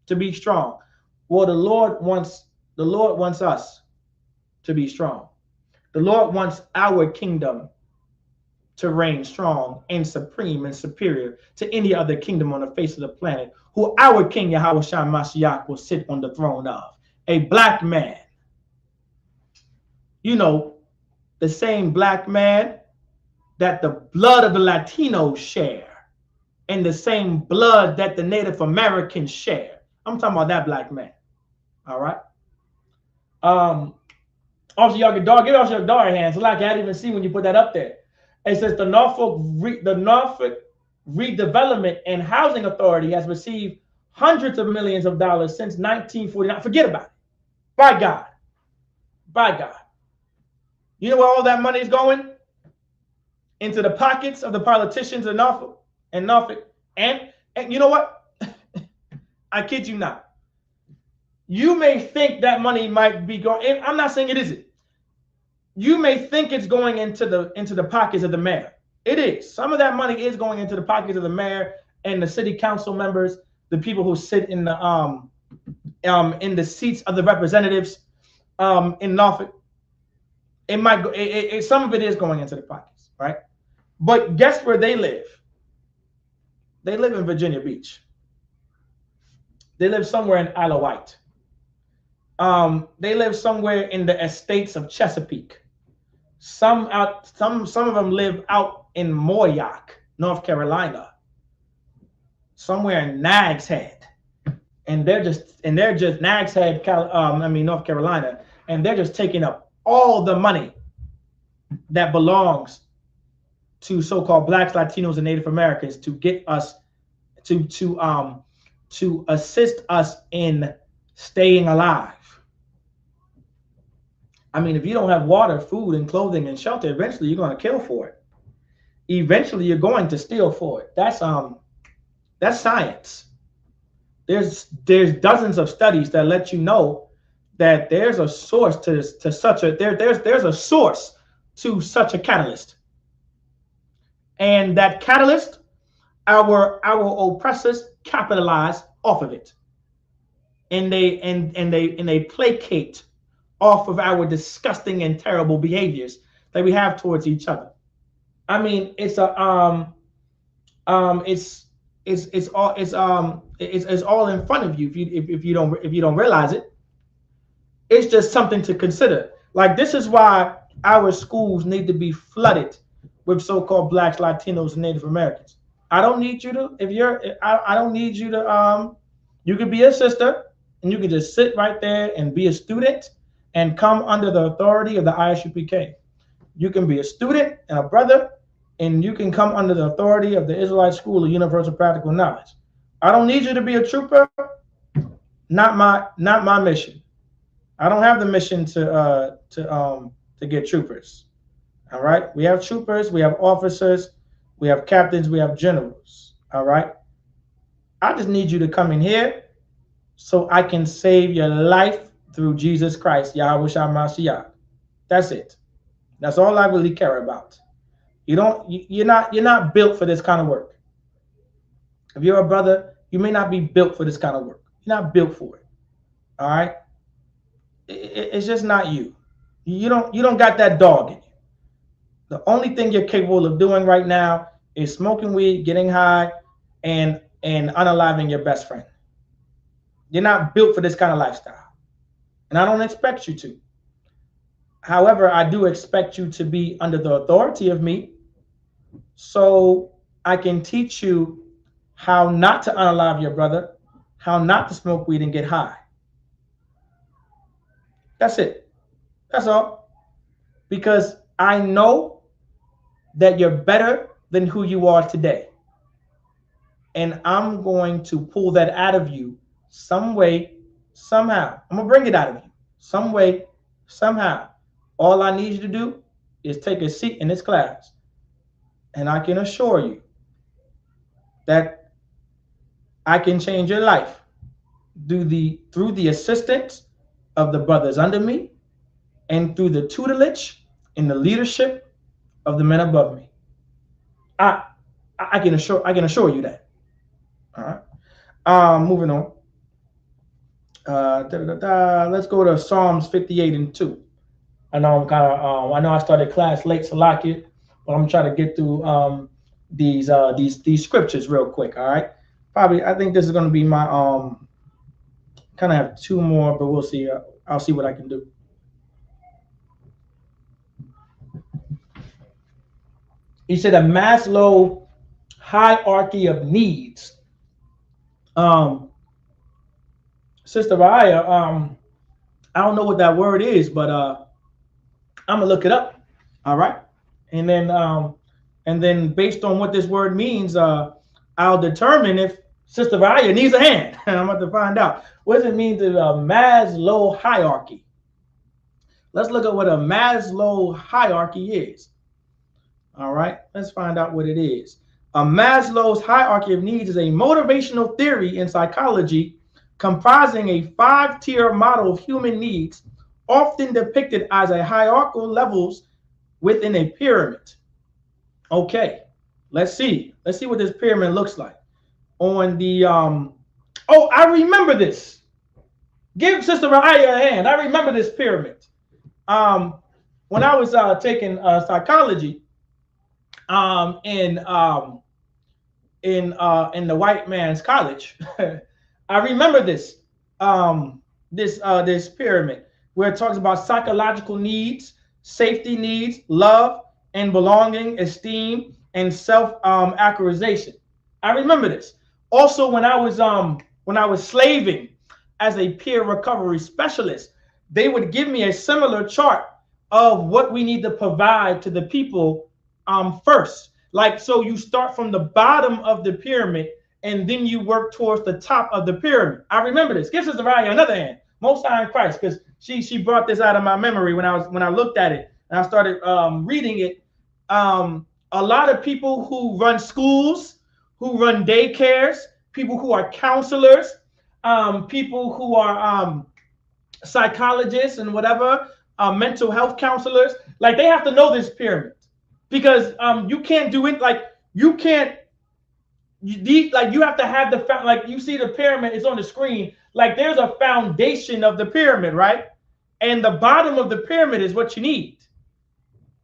to be strong. Well, the Lord wants us to be strong. The Lord wants our kingdom to reign strong and supreme and superior to any other kingdom on the face of the planet, who our King Yahweh Shai Mashiach will sit on the throne of. A black man. You know, the same black man that the blood of the Latinos share and the same blood that the Native Americans share. I'm talking about that black man. All right. Officer Yagadar, get Officer Yagadar hands. Like I didn't even see when you put that up there. It says the Norfolk Redevelopment and Housing Authority has received hundreds of millions of dollars since 1949. Forget about it. By God. By God. You know where all that money is going? Into the pockets of the politicians in Norfolk and Norfolk. And you know what? I kid you not. You may think that money might be going. I'm not saying it isn't. you may think it's going into the pockets of the mayor. It is. Some of that money is going into the pockets of the mayor and the city council members, the people who sit in the seats of the representatives in Norfolk. It might go. Some of it is going into the pockets, right? But guess where they live? They live in Virginia Beach. They live somewhere in Isle of Wight. They live somewhere in the estates of Chesapeake. Some of them live out in Moyock, North Carolina. Somewhere in Nags Head, and they're just Nags Head, North Carolina, and they're just taking up all the money that belongs to so-called Blacks, Latinos, and Native Americans to get us to assist us in staying alive. I mean, if you don't have water, food, and clothing and shelter, eventually you're going to kill for it. Eventually you're going to steal for it. That's science. There's dozens of studies that let you know that there's a source to such a there's a source to such a catalyst. And that catalyst, our oppressors capitalize off of it. And they placate off of our disgusting and terrible behaviors that we have towards each other. I mean, it's all in front of you if you don't realize it. It's just something to consider. Like, this is why our schools need to be flooded with so-called Blacks, Latinos, and Native Americans. I don't need you to, I don't need you to, you could be a sister and you can just sit right there and be a student and come under the authority of the ISUPK. You can be a student and a brother, and you can come under the authority of the Israelite School of Universal Practical Knowledge. I don't need you to be a trooper. Not my mission. I don't have the mission to get troopers. All right. We have troopers. We have officers. We have captains. We have generals. All right. I just need you to come in here so I can save your life through Jesus Christ, Yahweh Shah. That's it. That's all I really care about. You're not built for this kind of work. If you're a brother, you may not be built for this kind of work. You're not built for it. All right. It's just not you. You don't got that dog in you. The only thing you're capable of doing right now is smoking weed, getting high, and unaliving your best friend. You're not built for this kind of lifestyle. And I don't expect you to. However, I do expect you to be under the authority of me so I can teach you how not to unalive your brother, how not to smoke weed and get high. That's it. That's all. Because I know that you're better than who you are today. And I'm going to pull that out of you some way, somehow. I'm going to bring it out of you some way, somehow. All I need you to do is take a seat in this class. And I can assure you that I can change your life through the assistance of the brothers under me and through the tutelage and the leadership of the men above me. I can assure you that. All right. Moving on. Let's go to Psalms 58:2. I know I know I started class late, Salakia, but I'm trying to get through these scriptures real quick. All right. Probably, I think this is going to be my kind of have two more, but we'll see. I'll see what I can do. He said a Maslow hierarchy of needs. Sister Raya, I don't know what that word is, but I'm gonna look it up. All right, and then based on what this word means, I'll determine if Sister Raya needs a hand. I'm about to find out what does it mean to Maslow hierarchy. Let's look at what a Maslow hierarchy is. All right, let's find out what it is. A Maslow's hierarchy of needs is a motivational theory in psychology comprising a 5-tier model of human needs, often depicted as a hierarchical levels within a pyramid. Okay, let's see what this pyramid looks like. On the oh, I remember this. Give Sister Raya a hand. I remember this pyramid. When I was taking psychology in the white man's college, I remember this this pyramid where it talks about psychological needs, safety needs, love and belonging, esteem, and self-actualization. I remember this. Also, when I was slaving as a peer recovery specialist, they would give me a similar chart of what we need to provide to the people first. Like, so you start from the bottom of the pyramid and then you work towards the top of the pyramid. I remember this. Give Sister Raya another hand. Most High in Christ, because she brought this out of my memory when I looked at it and I started reading it. A lot of people who run schools, who run daycares, people who are counselors, people who are psychologists and whatever, mental health counselors, like they have to know this pyramid, because you can't do it. Like you can't, you have to have the, like you see the pyramid is on the screen, like there's a foundation of the pyramid, right? And the bottom of the pyramid is what you need,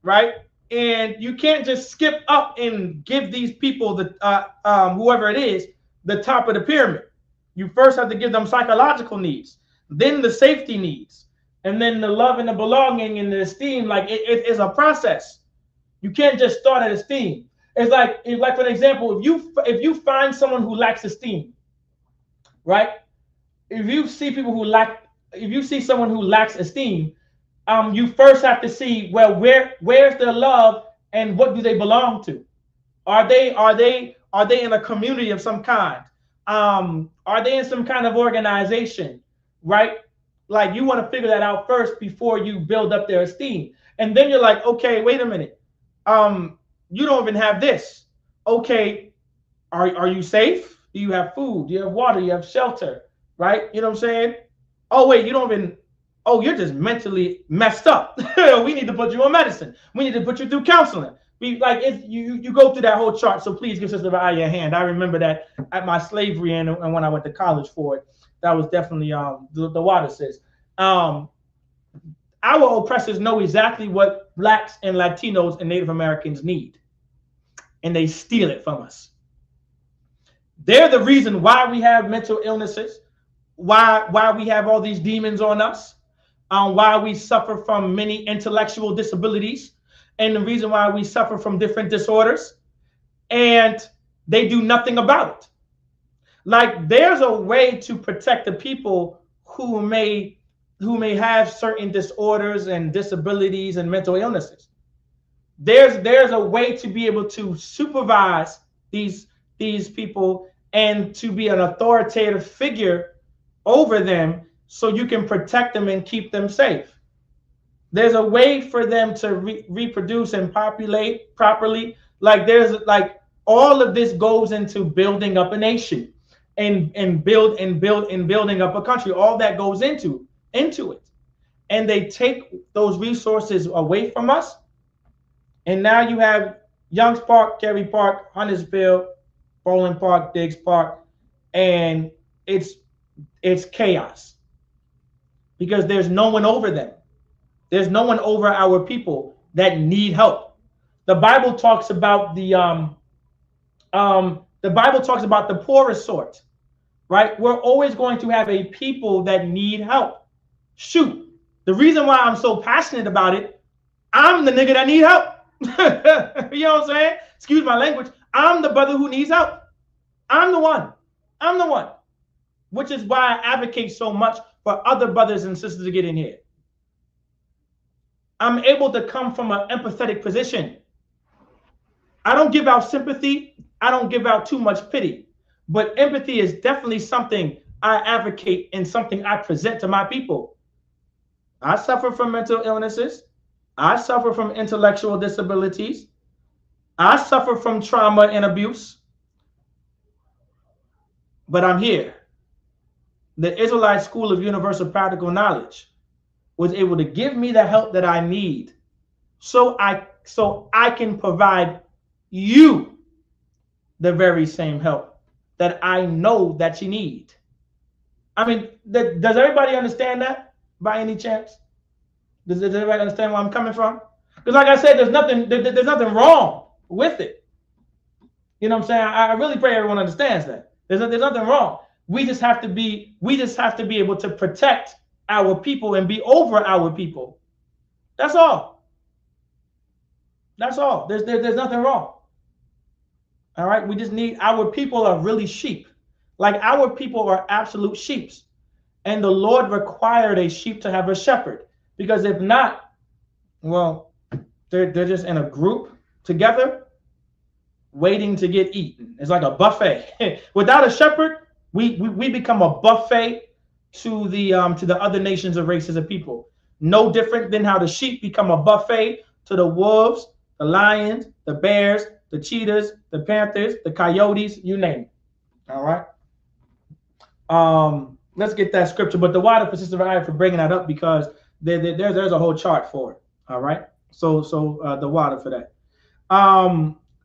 right? And you can't just skip up and give these people the whoever it is the top of the pyramid. You first have to give them psychological needs, then the safety needs, and then the love and the belonging and the esteem. Like it's a process. You can't just start at esteem. It's like for example, if you find someone who lacks esteem, right? If you see someone who lacks esteem, you first have to see, well, where's their love and what do they belong to? Are they in a community of some kind? Are they in some kind of organization, right? Like you want to figure that out first before you build up their esteem. And then you're like, okay, wait a minute. You don't even have this. Okay, are you safe? Do you have food? Do you have water? Do you have shelter? Right? You know what I'm saying? Oh, wait, you don't even, oh, you're just mentally messed up. We need to put you on medicine. We need to put you through counseling. You go through that whole chart. So please give Sister Raya a hand. I remember that at my slavery and when I went to college for it. That was definitely the water says. Our oppressors know exactly what Blacks and Latinos and Native Americans need, and they steal it from us. They're the reason why we have mental illnesses, why we have all these demons on us, why we suffer from many intellectual disabilities, and the reason why we suffer from different disorders, and they do nothing about it. Like there's a way to protect the people who may have certain disorders and disabilities and mental illnesses. There's a way to be able to supervise these people and to be an authoritative figure over them so you can protect them and keep them safe. There's a way for them to reproduce and populate properly. Like there's like all of this goes into building up a nation and building up a country. All that goes into it. And they take those resources away from us. And now you have Youngs Park, Kerry Park, Huntersville, Bowling Park, Diggs Park, and it's chaos because there's no one over them. There's no one over our people that need help. The Bible talks about the poorest sort, right? We're always going to have a people that need help. Shoot, the reason why I'm so passionate about it, I'm the nigga that need help. You know what I'm saying? Excuse my language. I'm the brother who needs help. I'm the one. Which is why I advocate so much for other brothers and sisters to get in here. I'm able to come from an empathetic position. I don't give out sympathy. I don't give out too much pity. But empathy is definitely something I advocate and something I present to my people. I suffer from mental illnesses. I suffer from intellectual disabilities. I suffer from trauma and abuse. But I'm here. The Israelite School of Universal Practical Knowledge. was able to give me the help that I need, so I can provide you the very same help that I know that you need. I mean, does everybody understand that by any chance? Does everybody understand where I'm coming from? Because like I said, there's nothing wrong with it. You know what I'm saying? I really pray everyone understands that. There's nothing wrong. We just have to be able to protect our people and be over our people. That's all. That's all. There's nothing wrong. All right. We just need, our people are really sheep. Like, our people are absolute sheep. And the Lord required a sheep to have a shepherd. Because if not, well, they're just in a group together waiting to get eaten. It's like a buffet. Without a shepherd, we become a buffet to the other nations of races of people. No different than how the sheep become a buffet to the wolves, the lions, the bears, the cheetahs, the panthers, the coyotes, you name it. All right. Let's get that scripture. But the water for Sister Raya for bringing that up, because there's a whole chart for it. All right. So the water for that.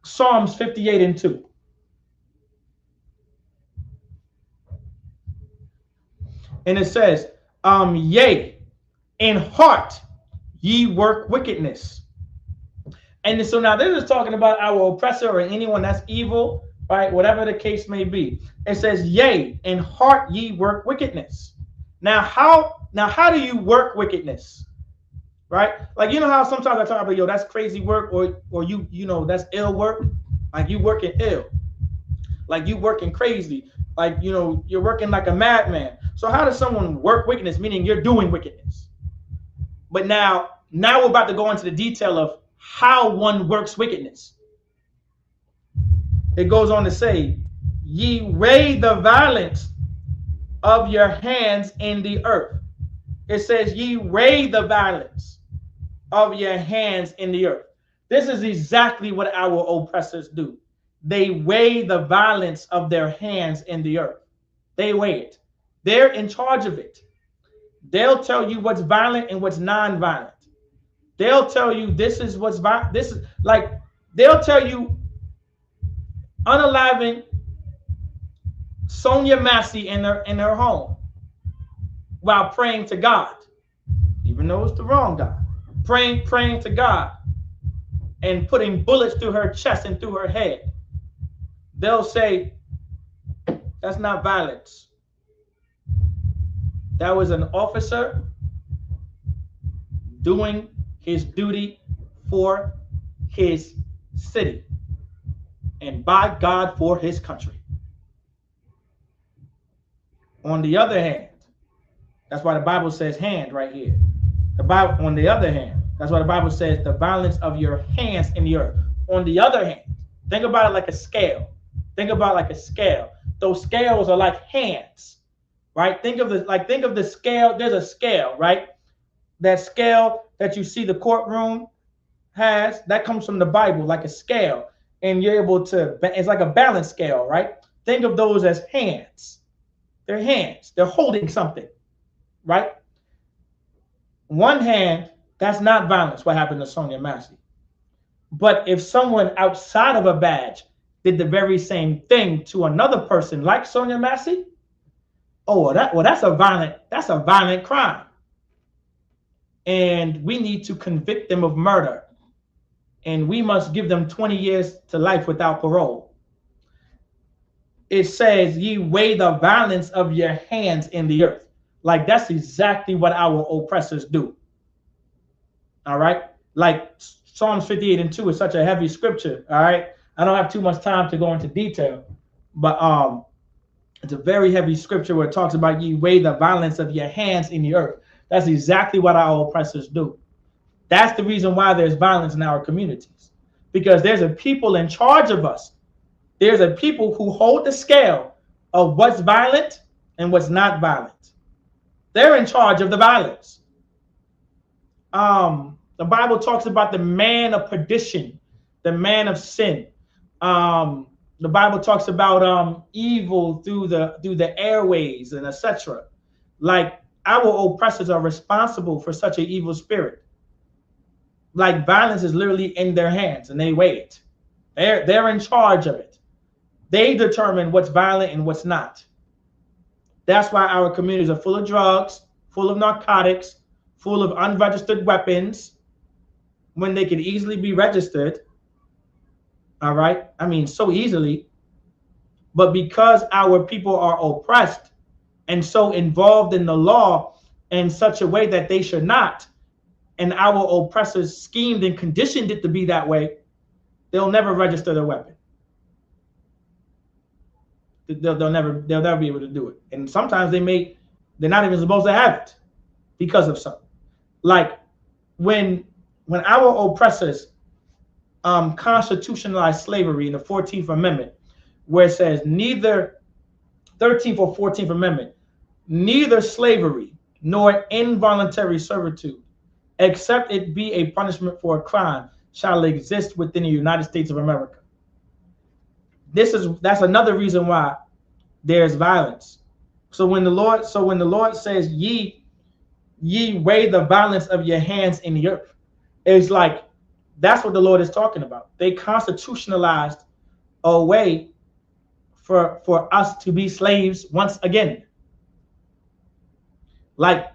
Psalms 58:2. And it says, yea, in heart ye work wickedness. And so now this is talking about our oppressor or anyone that's evil, right? Whatever the case may be. It says, yea, in heart ye work wickedness. Now how do you work wickedness? Right? Like, you know how sometimes I talk about, yo, that's crazy work, or you know, that's ill work. Like, you working ill. Like, you working crazy. Like, you know, you're working like a madman. So how does someone work wickedness? Meaning you're doing wickedness. But now we're about to go into the detail of how one works wickedness. It goes on to say, ye weigh the violence of your hands in the earth. It says, ye weigh the violence of your hands in the earth. This is exactly what our oppressors do. They weigh the violence of their hands in the earth. They weigh it. They're in charge of it. They'll tell you what's violent and what's non-violent. They'll tell you this is what's violent. This is like, they'll tell you unaliving Sonia Massey in her home while praying to God, even though it's the wrong God. Praying to God and putting bullets through her chest and through her head. They'll say, that's not violence. That was an officer doing his duty for his city and by God for his country. On the other hand, that's why the Bible says hand right here. The Bible, on the other hand, that's why the Bible says the violence of your hands in the earth. On the other hand, think about it like a scale. Think about it like a scale. Those scales are like hands, right? Think of the scale. There's a scale, right? That scale that you see the courtroom has, that comes from the Bible, like a scale. And you're able to, it's like a balance scale, right? Think of those as hands. They're hands. They're holding something, right? One hand, that's not violence, what happened to Sonia Massey. But if someone outside of a badge did the very same thing to another person like Sonia Massey, that's a violent crime. And we need to convict them of murder. And we must give them 20 years to life without parole. It says, ye weigh the violence of your hands in the earth. Like, that's exactly what our oppressors do. All right? Like, Psalms 58:2 is such a heavy scripture. All right? I don't have too much time to go into detail, but it's a very heavy scripture where it talks about ye weigh the violence of your hands in the earth. That's exactly what our oppressors do. That's the reason why there's violence in our communities, because there's a people in charge of us. There's a people who hold the scale of what's violent and what's not violent. They're in charge of the violence. The Bible talks about the man of perdition, the man of sin. The Bible talks about evil through the airways and etc. Like, our oppressors are responsible for such an evil spirit. Like violence is literally in their hands and they weigh it. They're in charge of it. They determine what's violent and what's not. That's why our communities are full of drugs, full of narcotics, full of unregistered weapons, when they could easily be registered. All right? I mean, so easily. But because our people are oppressed and so involved in the law in such a way that they should not, and our oppressors schemed and conditioned it to be that way, they'll never register their weapon. They'll never be able to do it. And sometimes they're not even supposed to have it because of something. Like when our oppressors constitutionalized slavery in the 14th Amendment, where it says neither 13th or 14th Amendment, neither slavery nor involuntary servitude, except it be a punishment for a crime, shall exist within the United States of America. That's another reason why there's violence. So when the Lord says, ye weigh the violence of your hands in the earth, it's like that's what the Lord is talking about. They constitutionalized a way for us to be slaves once again. Like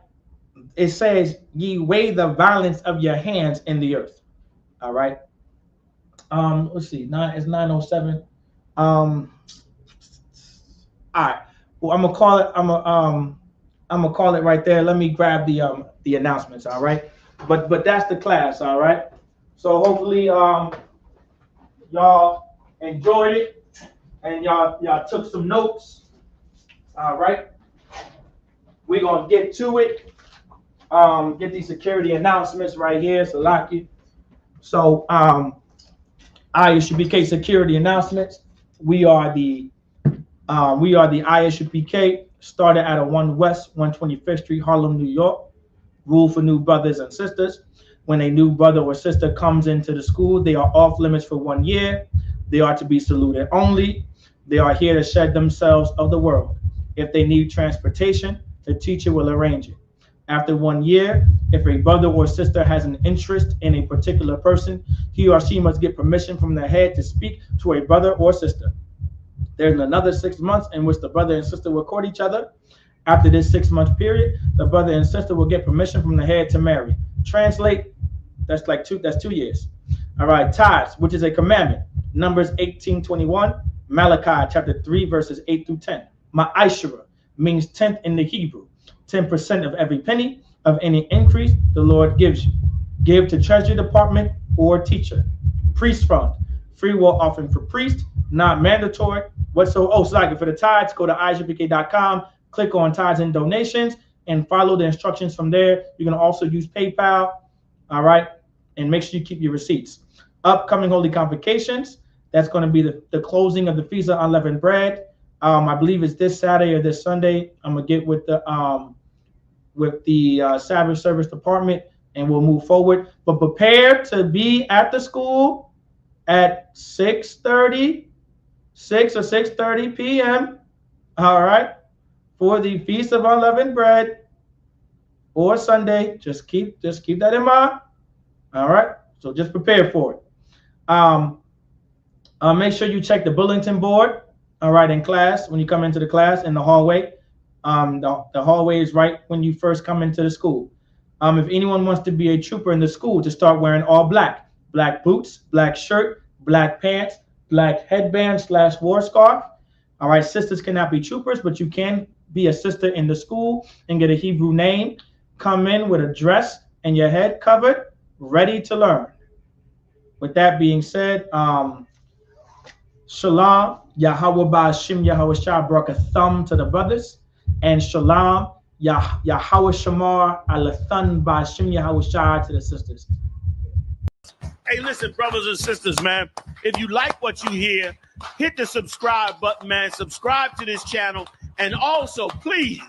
it says, ye weigh the violence of your hands in the earth. All right. Let's see. It's 9:07. All right. Well, I'm gonna call it right there. Let me grab the announcements. All right. But that's the class. All right. So hopefully y'all enjoyed it and y'all took some notes. All right. We're gonna get to it. Get these security announcements right here. So lock it. So ISUPK security announcements. We are the ISUPK, started at 1 West 125th Street, Harlem, New York. Rule for new brothers and sisters. When a new brother or sister comes into the school, they are off limits for 1 year. They are to be saluted only. They are here to shed themselves of the world. If they need transportation, the teacher will arrange it. After 1 year, if a brother or sister has an interest in a particular person, he or she must get permission from the head to speak to a brother or sister. There's another 6 months in which the brother and sister will court each other. After this 6-month period, the brother and sister will get permission from the head to marry. Translate, that's 2 years. All right, tithes, which is a commandment. Numbers 18:21, Malachi chapter 3, verses 8 through 10. Ma'ashara means tenth in the Hebrew. 10% of every penny of any increase the Lord gives you. Give to treasury department or teacher. Priest fund, free will offering for priest, not mandatory. For the tithes, go to ISUPK.com, click on tithes and donations, and follow the instructions from there. You can also use PayPal, all right? And make sure you keep your receipts. Upcoming Holy Convocations, that's going to be the closing of the Feast of Unleavened Bread. I believe it's this Saturday or this Sunday. I'm going to get with the Sabbath Service Department, and we'll move forward. But prepare to be at the school at 6:30 or 6:30 p.m. All right, for the Feast of Unleavened Bread, or Sunday. Just keep that in mind. All right, so just prepare for it. Make sure you check the bulletin board. All right, in class, when you come into the class in the hallway. The hallway is right when you first come into the school. If anyone wants to be a trooper in the school, to start wearing all black. Black boots, black shirt, black pants, black headband / war scarf. All right, sisters cannot be troopers, but you can be a sister in the school and get a Hebrew name. Come in with a dress and your head covered, ready to learn. With that being said, Shalom, Yahweh Ba'ashim Yahweh Shah brought a thumb to the brothers, and Shalom, Yahweh Shamar Alathan Ba'ashim Yahweh Shah to the sisters. Hey, listen, brothers and sisters, man, if you like what you hear, hit the subscribe button, man. Subscribe to this channel. And also, please,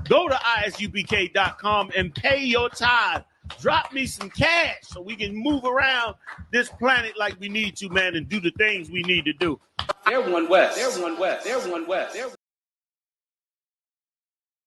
go to ISUPK.com and pay your tithe. Drop me some cash so we can move around this planet like we need to, man, and do the things we need to do. They're one West. They're one West. They're one West. They're